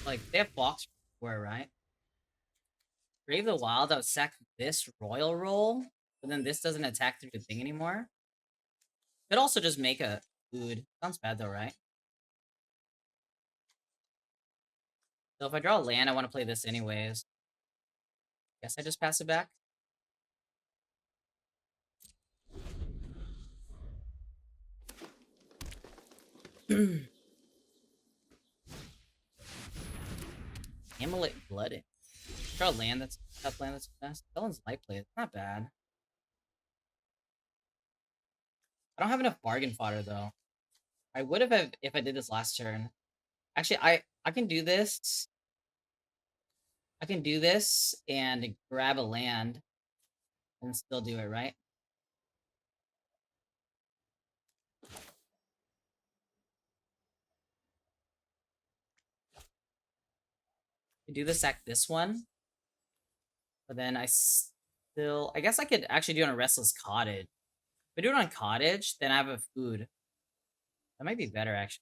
Like, they have blocks where, right? Brave the Wild, I would sack this Royal Roll, but then this doesn't attack through the thing anymore. Could also just make a food. Sounds bad though, right? So if I draw a land, I want to play this anyways. Guess I just pass it back. Amulet Blooded. Draw a land that's tough land that's best. Felon's Light Play. It's not bad. I don't have enough bargain fodder though. I would have if I did this last turn. Actually, I can do this. I can do this and grab a land and still do it, right? I do this, sack this one. But then I guess I could actually do it on a Restless Cottage. If I do it on Cottage, then I have a food. That might be better, actually.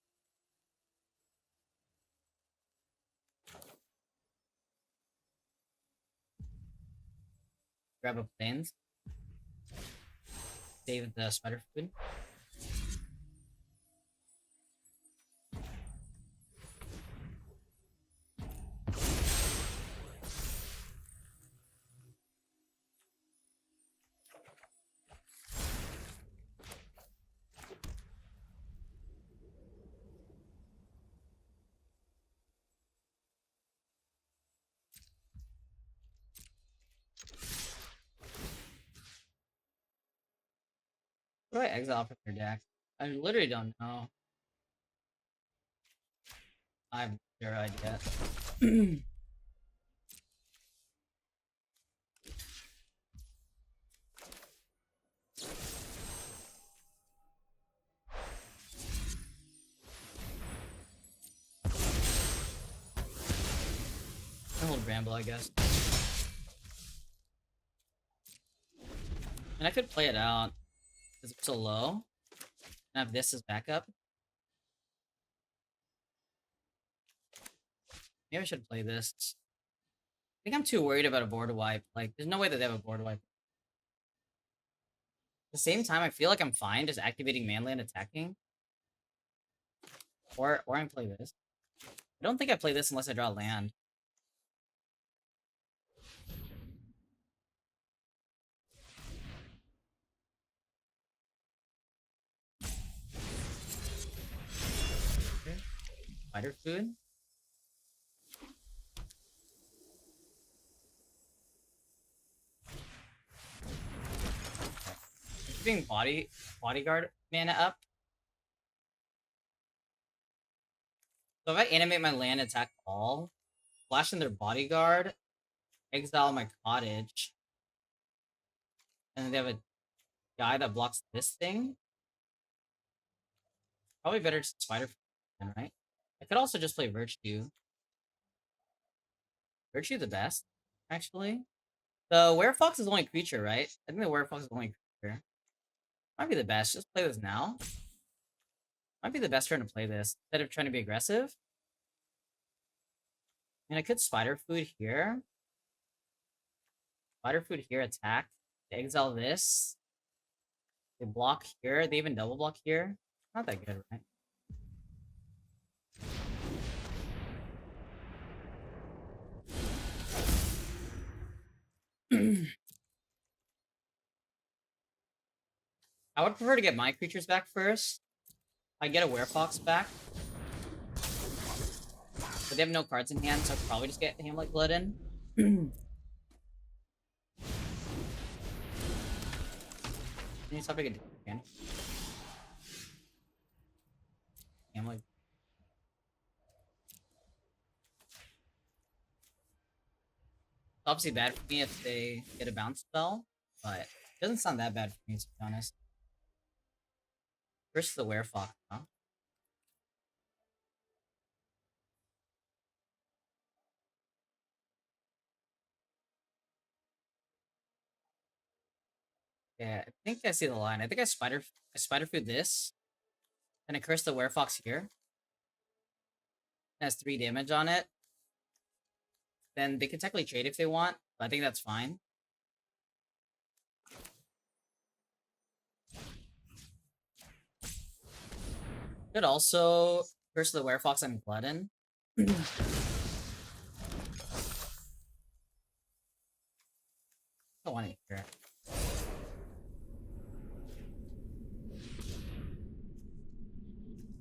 Grab a plains. Save the spider food. What do I exile from their deck? I literally don't know. I have zero idea. I'll hold Bramble, I guess. And I could play it out because it's so low. And have this as backup. Maybe I should play this. I think I'm too worried about a board wipe. Like, there's no way that they have a board wipe. At the same time, I feel like I'm fine just activating manland attacking. Or I can play this. I don't think I play this unless I draw land. Okay. Spider food. Keeping bodyguard mana up. So if I animate my land, attack all, flash in their bodyguard, exile my cottage, and then they have a guy that blocks this thing. Probably better to spider, right? I could also just play Virtue. Virtue the best, actually. The Werefox is the only creature, right? I think the Werefox is the only creature. Might be the best. Just play this now. Might be the best turn to play this instead of trying to be aggressive. And I could spider food here. Spider food here, attack. They exile this. They block here. They even double block here. Not that good, right? I would prefer to get my creatures back first. I get a Werefox back. But they have no cards in hand, so I'd probably just get Hamlet Blood in. Can you stop taking again? I'm like, it's obviously bad for me if they get a bounce spell, but it doesn't sound that bad for me, to be honest. First the Werefox, huh? Yeah, I think I see the line. I think I spider food this, and I curse the Werefox here. It has 3 damage on it. Then they can technically trade if they want, but I think that's fine. Could also curse the Werefox and Glutton. Don't want it here.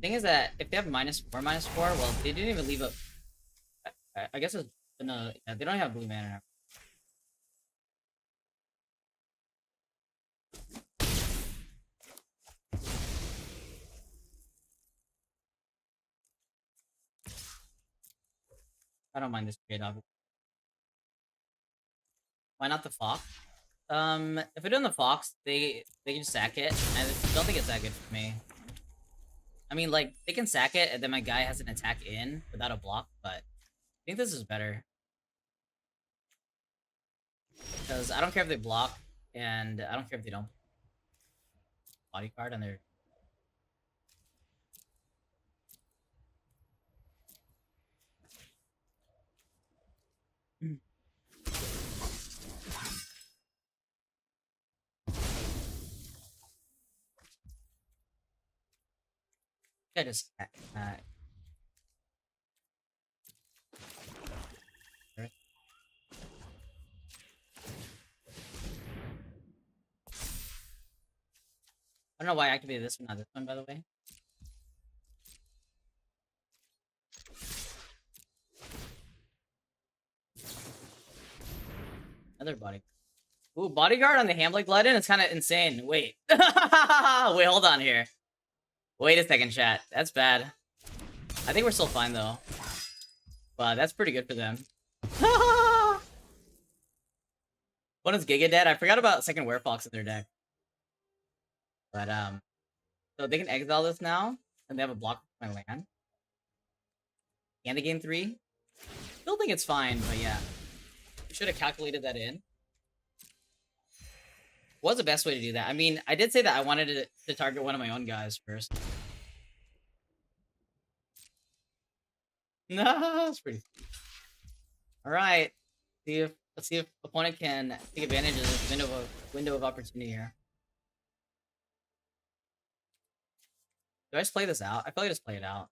Thing is that if they have -4/-4, well, they didn't even leave a. I guess it's gonna. Yeah, they don't have blue mana. I don't mind this trade off. Why not the Fox? If we're doing the Fox, they can sack it. I don't think it's that good for me. I mean, like they can sack it, and then my guy has an attack in without a block. But I think this is better because I don't care if they block, and I don't care if they don't bodyguard on their. I just I don't know why I activated this one, not this one, by the way. Another bodyguard. Ooh, bodyguard on the Hamlet Glidden is kind of insane. Wait. Wait, hold on here. Wait a second, chat. That's bad. I think we're still fine, though. But that's pretty good for them. One is Giga dead. I forgot about second Werefox in their deck. But, so they can exile this now, and they have a block for my land. And they gain 3. Still think it's fine, but yeah. We should have calculated that in. What's the best way to do that? I mean, I did say that I wanted to target one of my own guys first. No, that's pretty. All right. Let's see if opponent can take advantage of this window of opportunity here. Do I just play this out? I feel like I just play it out.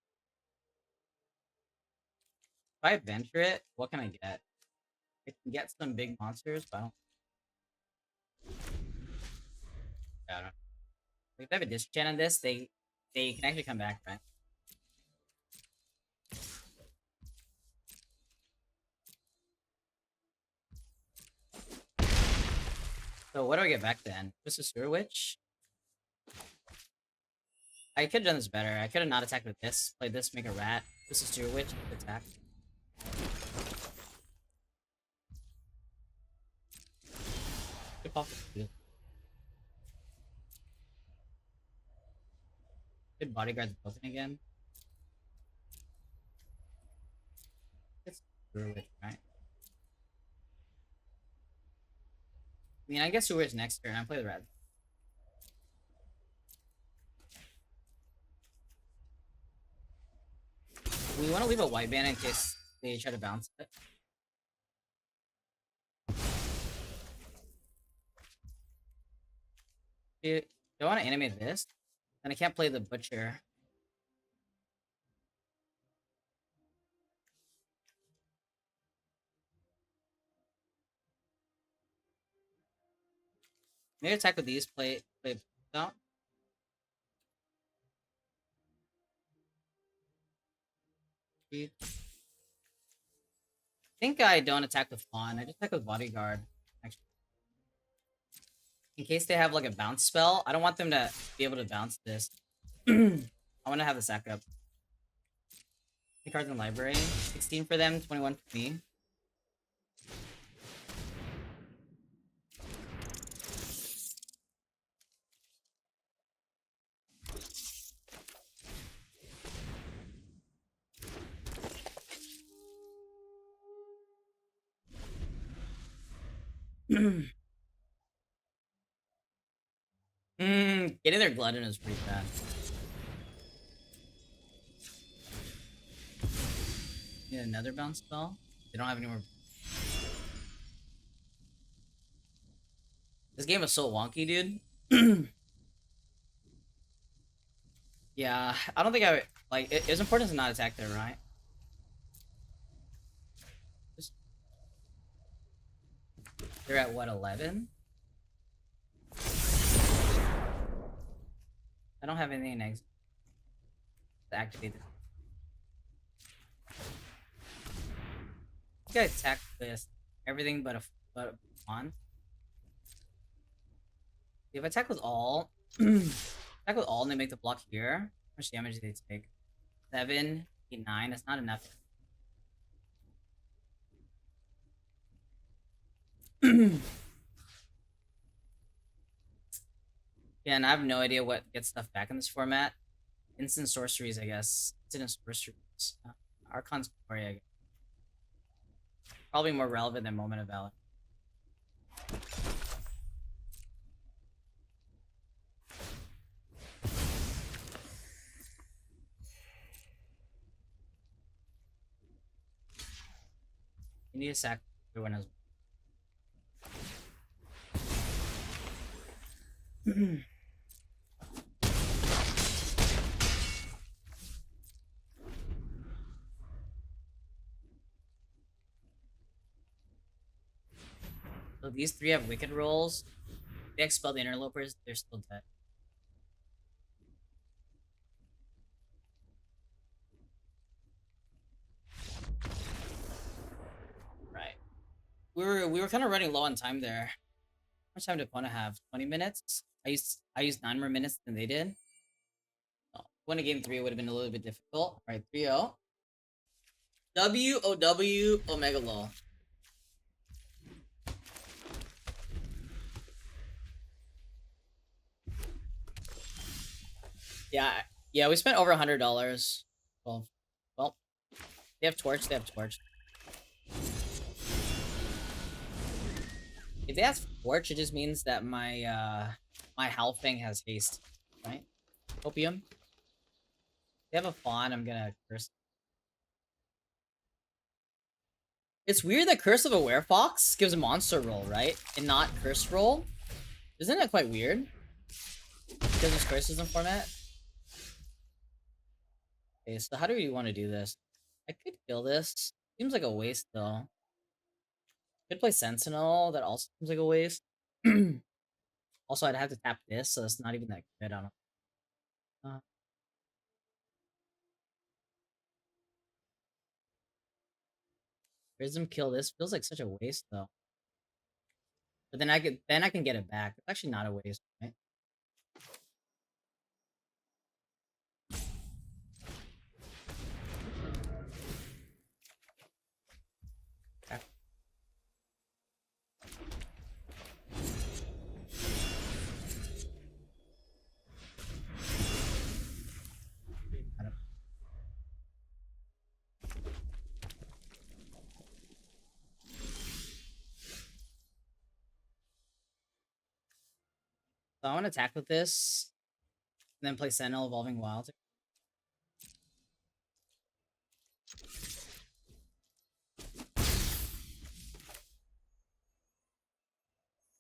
If I adventure it, what can I get? I can get some big monsters, but I don't. I don't know. If I have a disenchant on this, they can actually come back, right? So what do I get back then? Just a Sewer Witch? I could have done this better. I could have not attacked with this. Played this, make a rat. This is Sewer Witch, attack. Could pop the Could bodyguard the token again. It's Sewer Witch, right? I mean, I guess Sewer Witch next turn. I play the rat. We want to leave a white mana in case they try to bounce it. Do I want to animate this? And I can't play the Butcher. Maybe attack with these, play out. I think I don't attack with Fawn. I just attack with Bodyguard. Actually, In case they have like a bounce spell, I don't want them to be able to bounce this. I want to have the sack up. 3 cards in the library. 16 for them, 21 for me. Getting their Glutton is pretty bad. Need another bounce spell. They don't have any more. This game is so wonky, dude. Yeah, I don't think I would, like. It's important to not attack there, right? Just, they're at what, 11? I don't have anything next to activate this. I think I attack with everything but a pawn. If I attack with all, attack with all, and they make the block here. How much damage do they take? 7, 8, 9. That's not enough. Yeah, and I have no idea what gets stuff back in this format. Instant sorceries, I guess. Instant sorceries. Archon's Glory, I guess. Probably more relevant than Moment of Valor. You need to sack everyone as well. So these 3 have wicked rolls. If they expel the interlopers, they're still dead. Right. We were kind of running low on time there. How much time did Kona have? 20 minutes? I used 9 more minutes than they did. Oh, win a game 3 would have been a little bit difficult. Alright, 3-0. WOW Omega Law. Yeah, we spent over $100. Well, they have torch, they have torch. If they ask torch, it just means that my Halfang has haste, right? Opium. If they have a fawn, I'm gonna curse. It's weird that Curse of a Werefox gives a monster roll, right? And not curse roll. Isn't that quite weird? Because there's curses in format. Okay, so how do we want to do this? I could kill this. Seems like a waste though. Could play Sentinel. That also seems like a waste. Also, I'd have to tap this, so it's not even that good. I don't know. Prism kill this feels like such a waste though. But then I can get it back. It's actually not a waste, right? Okay. So I want to attack with this, and then play Sentinel Evolving Wild.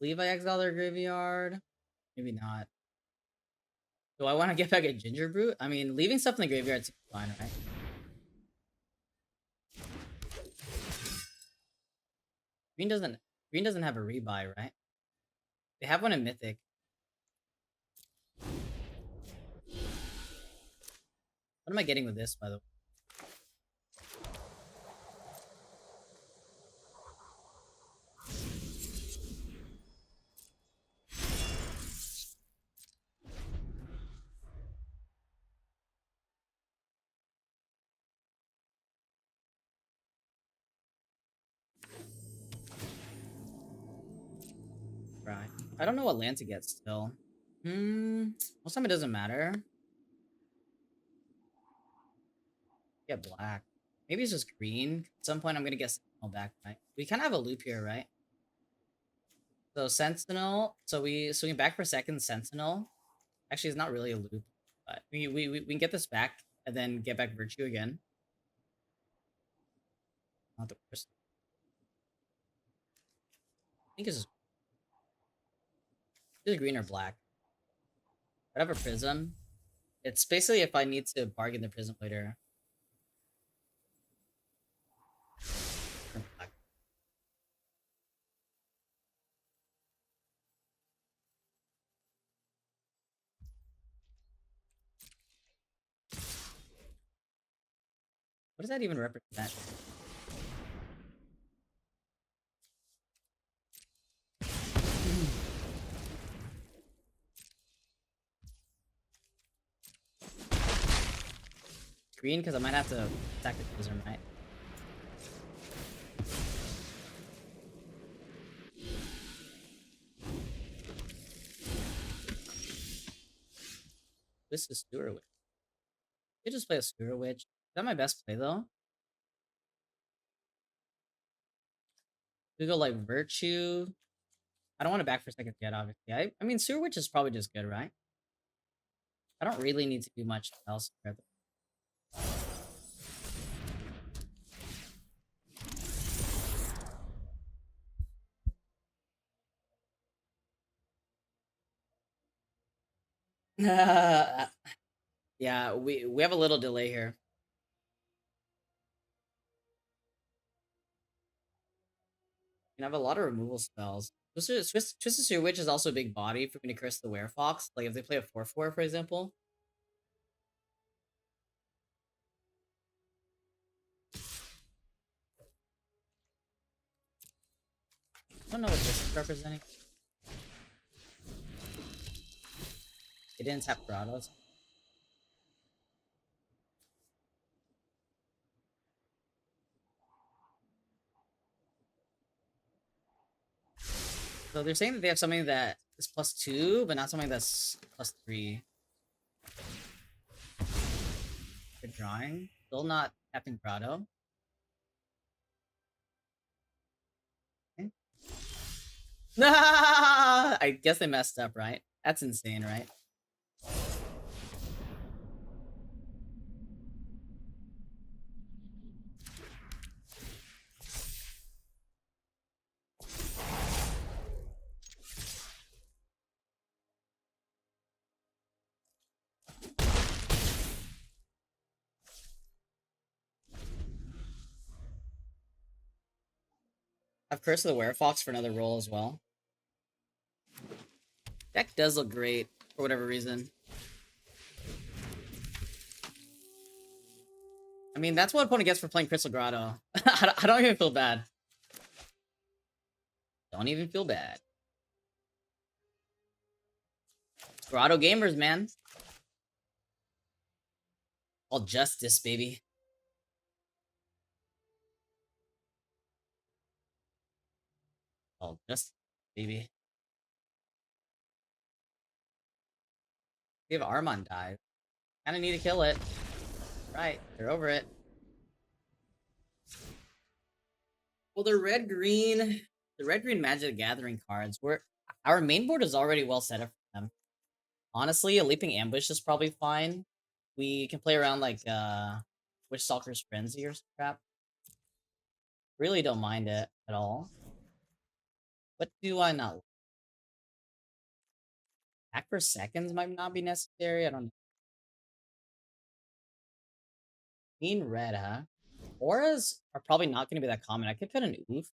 Believe I exile their graveyard. Maybe not. Do I want to get back a Ginger Brute? I mean, leaving stuff in the graveyard seems fine, right? Green doesn't have a rebuy, right? They have one in Mythic. What am I getting with this, by the way? I don't know what land to get still. Most time it doesn't matter. Get black. Maybe it's just green. At some point I'm gonna get Sentinel back, right? We kind of have a loop here, right? So Sentinel. So we swing back for second Sentinel. Actually, it's not really a loop, but we can get this back and then get back Virtue again. Not the worst. I think it's either green or black. I have a prism. It's basically if I need to bargain the prism later. Or black. What does that even represent? Green, because I might have to attack the prism, right? This is Sewer Witch. I could just play a Sewer Witch. Is that my best play, though? We go, like, Virtue. I don't want to back for second yet, obviously. I mean, Sewer Witch is probably just good, right? I don't really need to do much else. Yeah, we have a little delay here. You have a lot of removal spells. Twisted Sewer Witch is also a big body for me to curse the Werefox. Like if they play a 4/4, for example. I don't know what this is representing. It didn't tap Grottos. So they're saying that they have something that is +2, but not something that's +3. Good drawing. Still not tapping Grotto. Okay. I guess they messed up, right? That's insane, right? I've Curse of the Werefox for another roll as well. Deck does look great for whatever reason. I mean, that's what opponent gets for playing Crystal Grotto. I don't even feel bad. Don't even feel bad. Grotto gamers, man. All justice, baby. All justice, baby. If Armand dies, kind of need to kill it. Right, they're over it. Well, the red green Magic the Gathering cards were our main board is already well set up for them. Honestly, a Leaping Ambush is probably fine. We can play around like Witch Stalker's Frenzy or some crap. Really don't mind it at all. What do I not? Back for seconds might not be necessary. I don't know. Green red, huh? Auras are probably not going to be that common. I could cut an oof.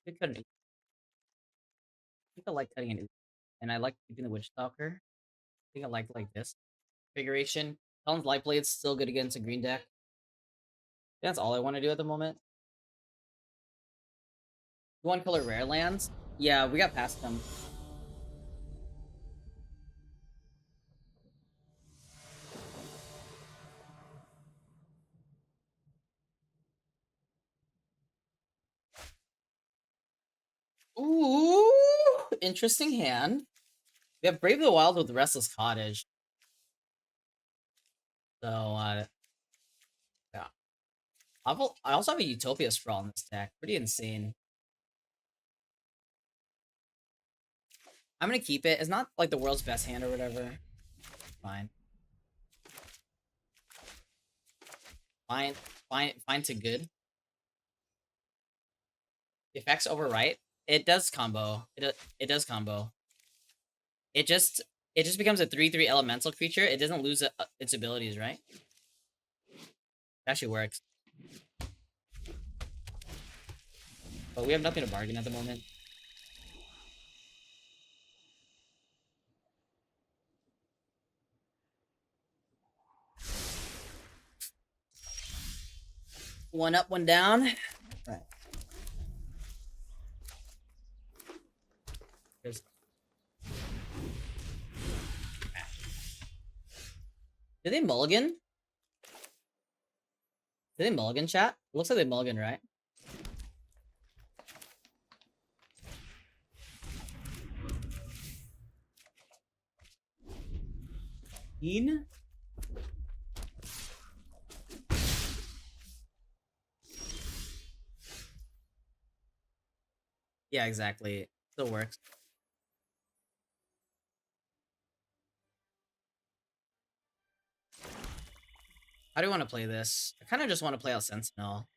Could cut an oof. I think I like cutting an oof. And I like keeping the Witch Stalker. I think I like this configuration. Talon's Light Blade's still good against a green deck. That's all I want to do at the moment. One color rare lands? Yeah, we got past them. interesting hand. We have Brave the Wild with Restless Cottage. So, yeah. I also have a Utopia Sprawl in this deck. Pretty insane. I'm gonna keep it. It's not like the world's best hand or whatever. Fine. Fine. Fine to good. The effects overwrite. It does combo. It does combo. It just becomes a 3/3 elemental creature. It doesn't lose its abilities, right? It actually works. But we have nothing to bargain at the moment. One up, one down. Right. There's... Did they mulligan? Did they mulligan, chat? Looks like they mulligan, right? Keen? Yeah, exactly. Still works. How do you want to play this? I kind of just want to play out Sentinel.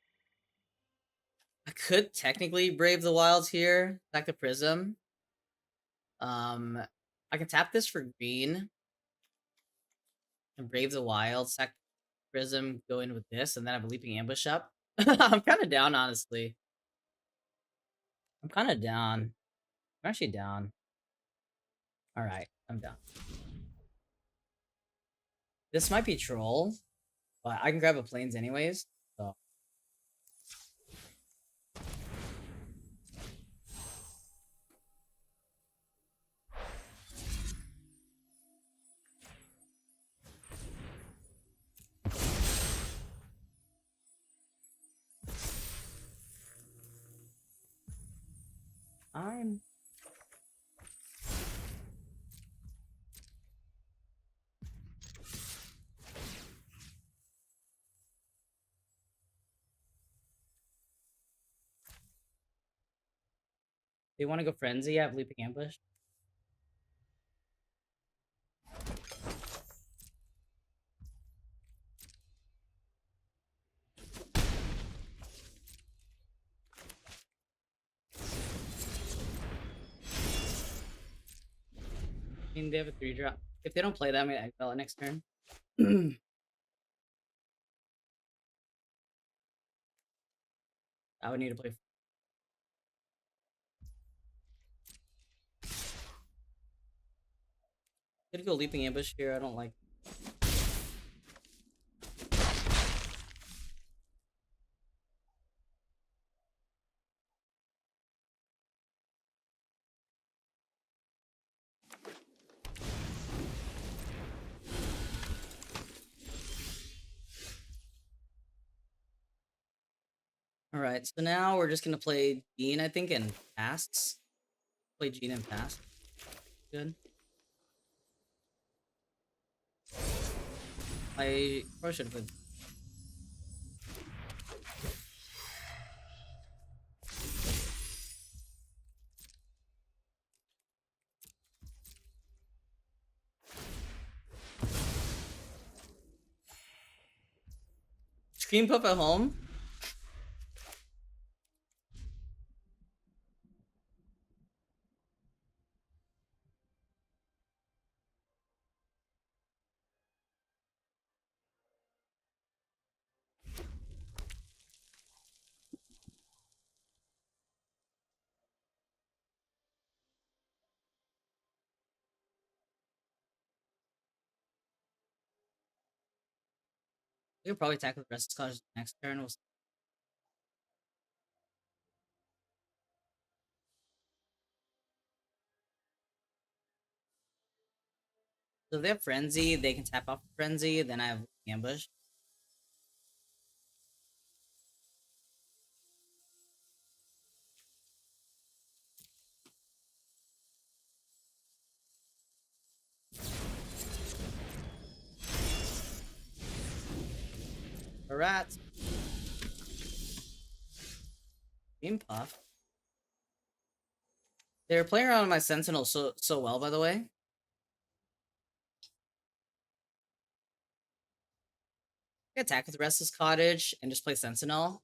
I could technically Brave the Wilds here. Back to Prism. I can tap this for green. And Brave the Wild. Sack Prism, go in with this, and then have a Leaping Ambush up. I'm kind of down, honestly. I'm kind of down. I'm actually down. Alright, I'm down. This might be Troll, but I can grab a Plains anyways, so... I'm... Do you want to go Frenzy? I have Leaping Ambush. I mean, they have a 3-drop. If they don't play that, I'm gonna exile it next turn. I would need to play... Could go Leaping Ambush here, I don't like... Alright, so now we're just gonna play Gene, I think, and Pasts. Play Gene and Past. Good. I probably should have played... Scream Puff at home? We could probably tackle the rest of Scottish next turn. So if they have Frenzy, they can tap off Frenzy, then I have Ambush. rats. Beam puff. They were playing around with my Sentinel so well, by the way. I attack with Restless Cottage and just play Sentinel.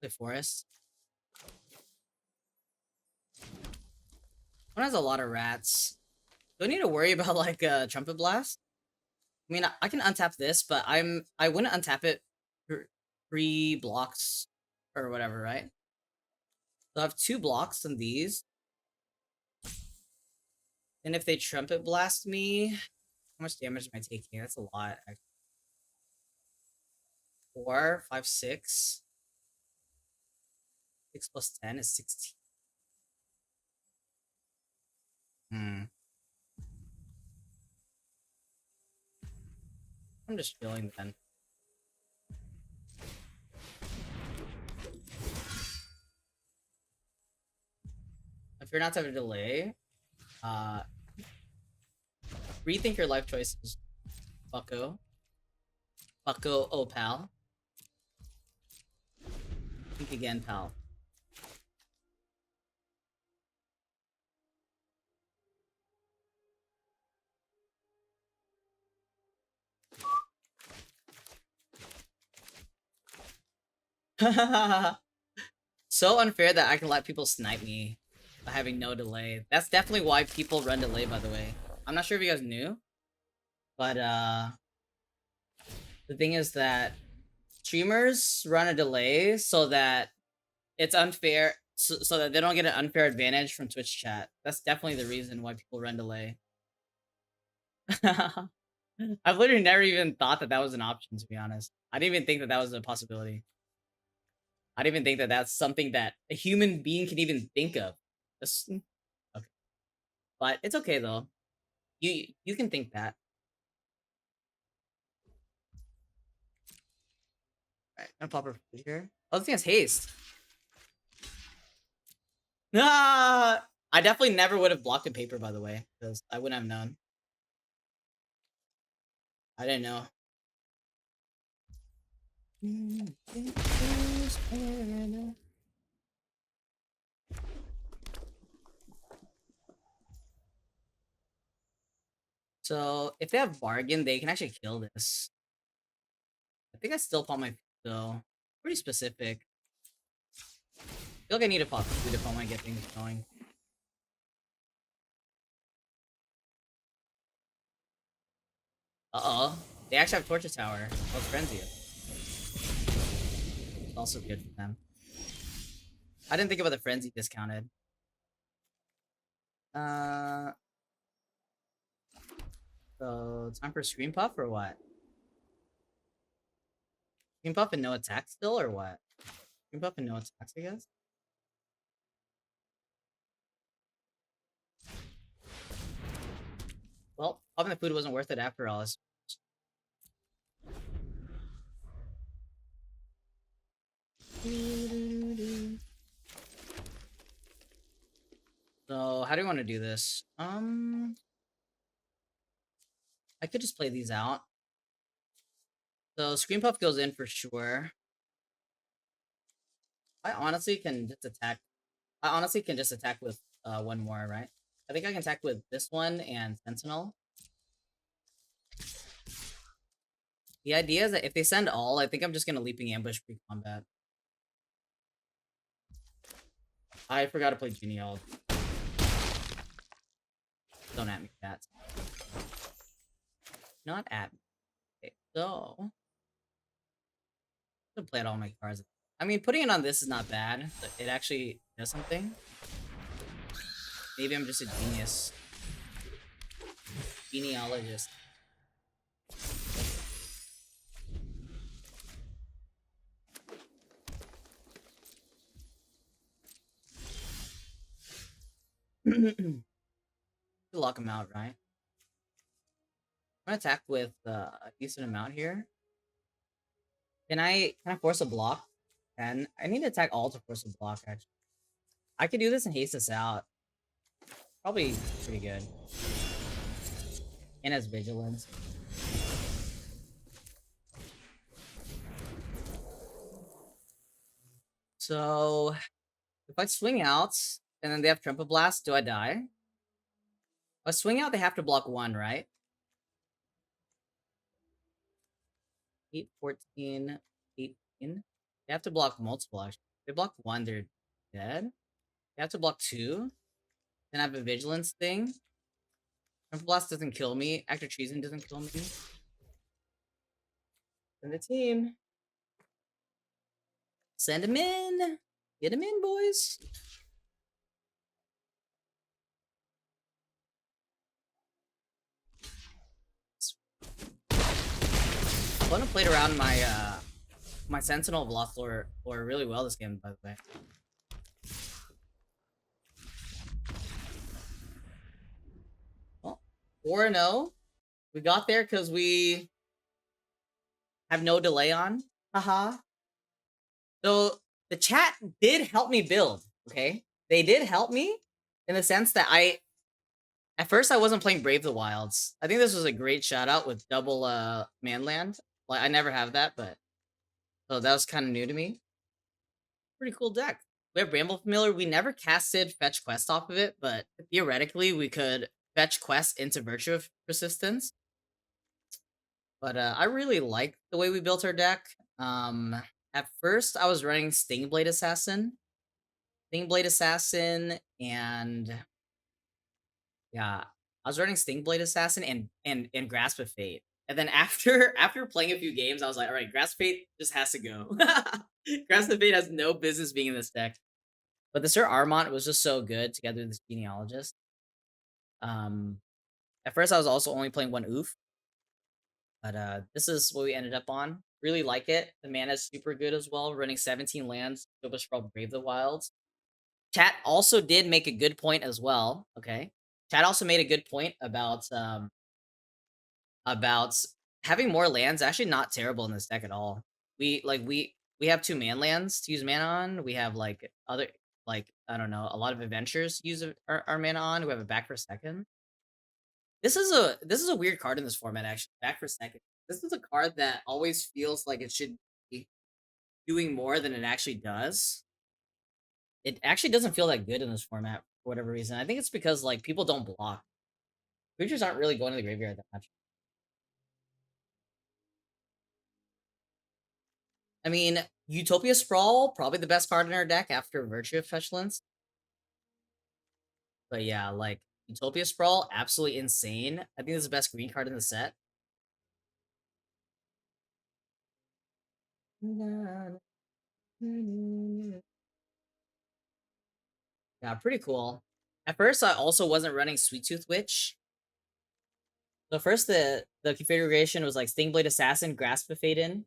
Play Forest. One has a lot of rats. Do I need to worry about like a Trumpet Blast? I mean, I can untap this, but I wouldn't untap it for 3 blocks or whatever, right? So I have 2 blocks on these. And if they Trumpet Blast me, how much damage am I taking? That's a lot, actually. 4, 5, 6. 6 plus 10 is 16. I'm just chilling then. If you're not to have a delay, rethink your life choices, bucko. Bucko, oh pal. Think again, pal. So unfair that I can let people snipe me by having no delay. That's definitely why people run delay, by the way. I'm not sure if you guys knew, but the thing is that streamers run a delay so that it's unfair, so that they don't get an unfair advantage from Twitch chat. That's definitely the reason why people run delay. I've literally never even thought that that was an option, to be honest. I didn't even think that that was a possibility. I didn't even think that that's something that a human being can even think of. Okay. But it's okay though. You can think that. Alright, I'm gonna pop her food here. Oh, this thing has haste. Ah! I definitely never would have blocked a paper, by the way, because I wouldn't have known. I didn't know. So if they have bargain, they can actually kill this. I think I still pop my food though. Pretty specific. I feel like I need to pop food if I want to get things going. Uh-oh. They actually have Torture Tower. Let's frenzy it. It's also good for them. I didn't think about the frenzy discounted. So time for Scream Puff or what? Scream Puff and no attack still or what? Scream Puff and no attacks, I guess? Well, popping the food wasn't worth it after all. So how do you want to do this? I could just play these out. So Scream Puff goes in for sure. I honestly can just attack. I honestly can just attack with one more, right? I think I can attack with this one and Sentinel. The idea is that if they send all, I think I'm just gonna Leaping Ambush pre-combat. I forgot to play Genial. Don't at me, cats. Not at me. Okay, so I'm gonna play out all my cards. I mean, putting it on this is not bad. It actually does something. Maybe I'm just a genius. Genealogist. Lock him out, right? I'm gonna attack with a decent amount here. Can I force a block? And I need to attack all to force a block, actually. I could do this and haste this out. Probably pretty good. And has vigilance. So if I swing out and then they have Trumpet Blast, do I die? If I swing out, they have to block one, right? 8, 14, 18. They have to block multiple, actually. If they block one, they're dead. They have to block two. Then I have a Vigilance thing. Trumpet Blast doesn't kill me. Active Treason doesn't kill me. And the team. Send him in. Get him in, boys. Fun played around my Sentinel Velocilor really well this game, by the way. Well, 4-0. We got there because we have no delay on. Haha. So the chat did help me build, okay? They did help me in the sense that at first I wasn't playing Brave the Wilds. I think this was a great shout out with double manland. Like I never have that, but so that was kind of new to me. Pretty cool deck. We have Bramble Familiar. We never casted Fetch Quest off of it, but theoretically we could fetch Quest into Virtue of Persistence. But I really like the way we built our deck. At first I was running Stingblade Assassin. Stingblade Assassin and yeah, I was running Stingblade Assassin and Grasp of Fate. And then after playing a few games, I was like, all right, Grasp of Fate just has to go. Grasp of Fate has no business being in this deck. But the Sir Armont was just so good together with this genealogist. At first I was also only playing one oof. But this is what we ended up on. Really like it. The mana is super good as well. Running 17 lands, Silver Scroll Brave the Wilds. Chat also did make a good point as well. Okay. Chat also made a good point about having more lands. Actually not terrible in this deck at all. We have 2 man lands to use mana on. We have like other I don't know, a lot of adventures to use our mana on. We have a back for second. This is a weird card in this format, actually. Back for second. This is a card that always feels like it should be doing more than it actually does. It actually doesn't feel that good in this format for whatever reason. I think it's because like people don't block. Creatures aren't really going to the graveyard that much. I mean, Utopia Sprawl, probably the best card in our deck after Virtue of Fetchlands. But yeah, like Utopia Sprawl, absolutely insane. I think this is the best green card in the set. Yeah, pretty cool. At first, I also wasn't running Sweet Tooth Witch. So first, the configuration was like Stingblade Assassin, Grasp of Faden,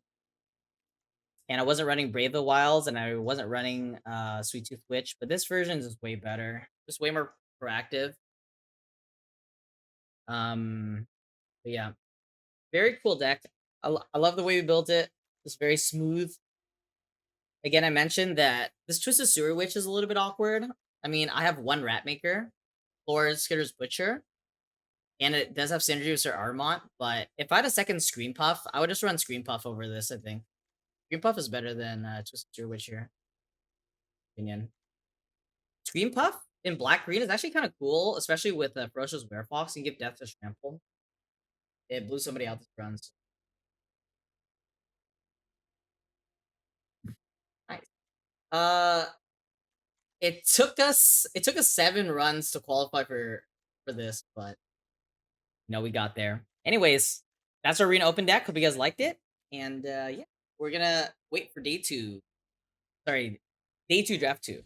and I wasn't running Brave the Wilds, and I wasn't running Sweet Tooth Witch. But this version is way better, just way more proactive. But yeah, very cool deck. I love the way we built it. It's very smooth. Again, I mentioned that this Twisted Sewer Witch is a little bit awkward. I mean, I have one Ratmaker, Lord Skitter's Butcher, and it does have synergy with Sir Armont, but if I had a second Screen Puff, I would just run Screen Puff over this, I think. Screen Puff is better than Twisted Sewer Witch here. Opinion. Screen Puff in black-green is actually kind of cool, especially with Ferocious Werefox. You can give Death to Trample. It blew somebody out this run. So. Nice. It took us 7 runs to qualify for this, but we got there. Anyways, that's our Arena Open deck. Hope you guys liked it. And yeah, we're gonna wait for day 2. Sorry, day 2 draft 2.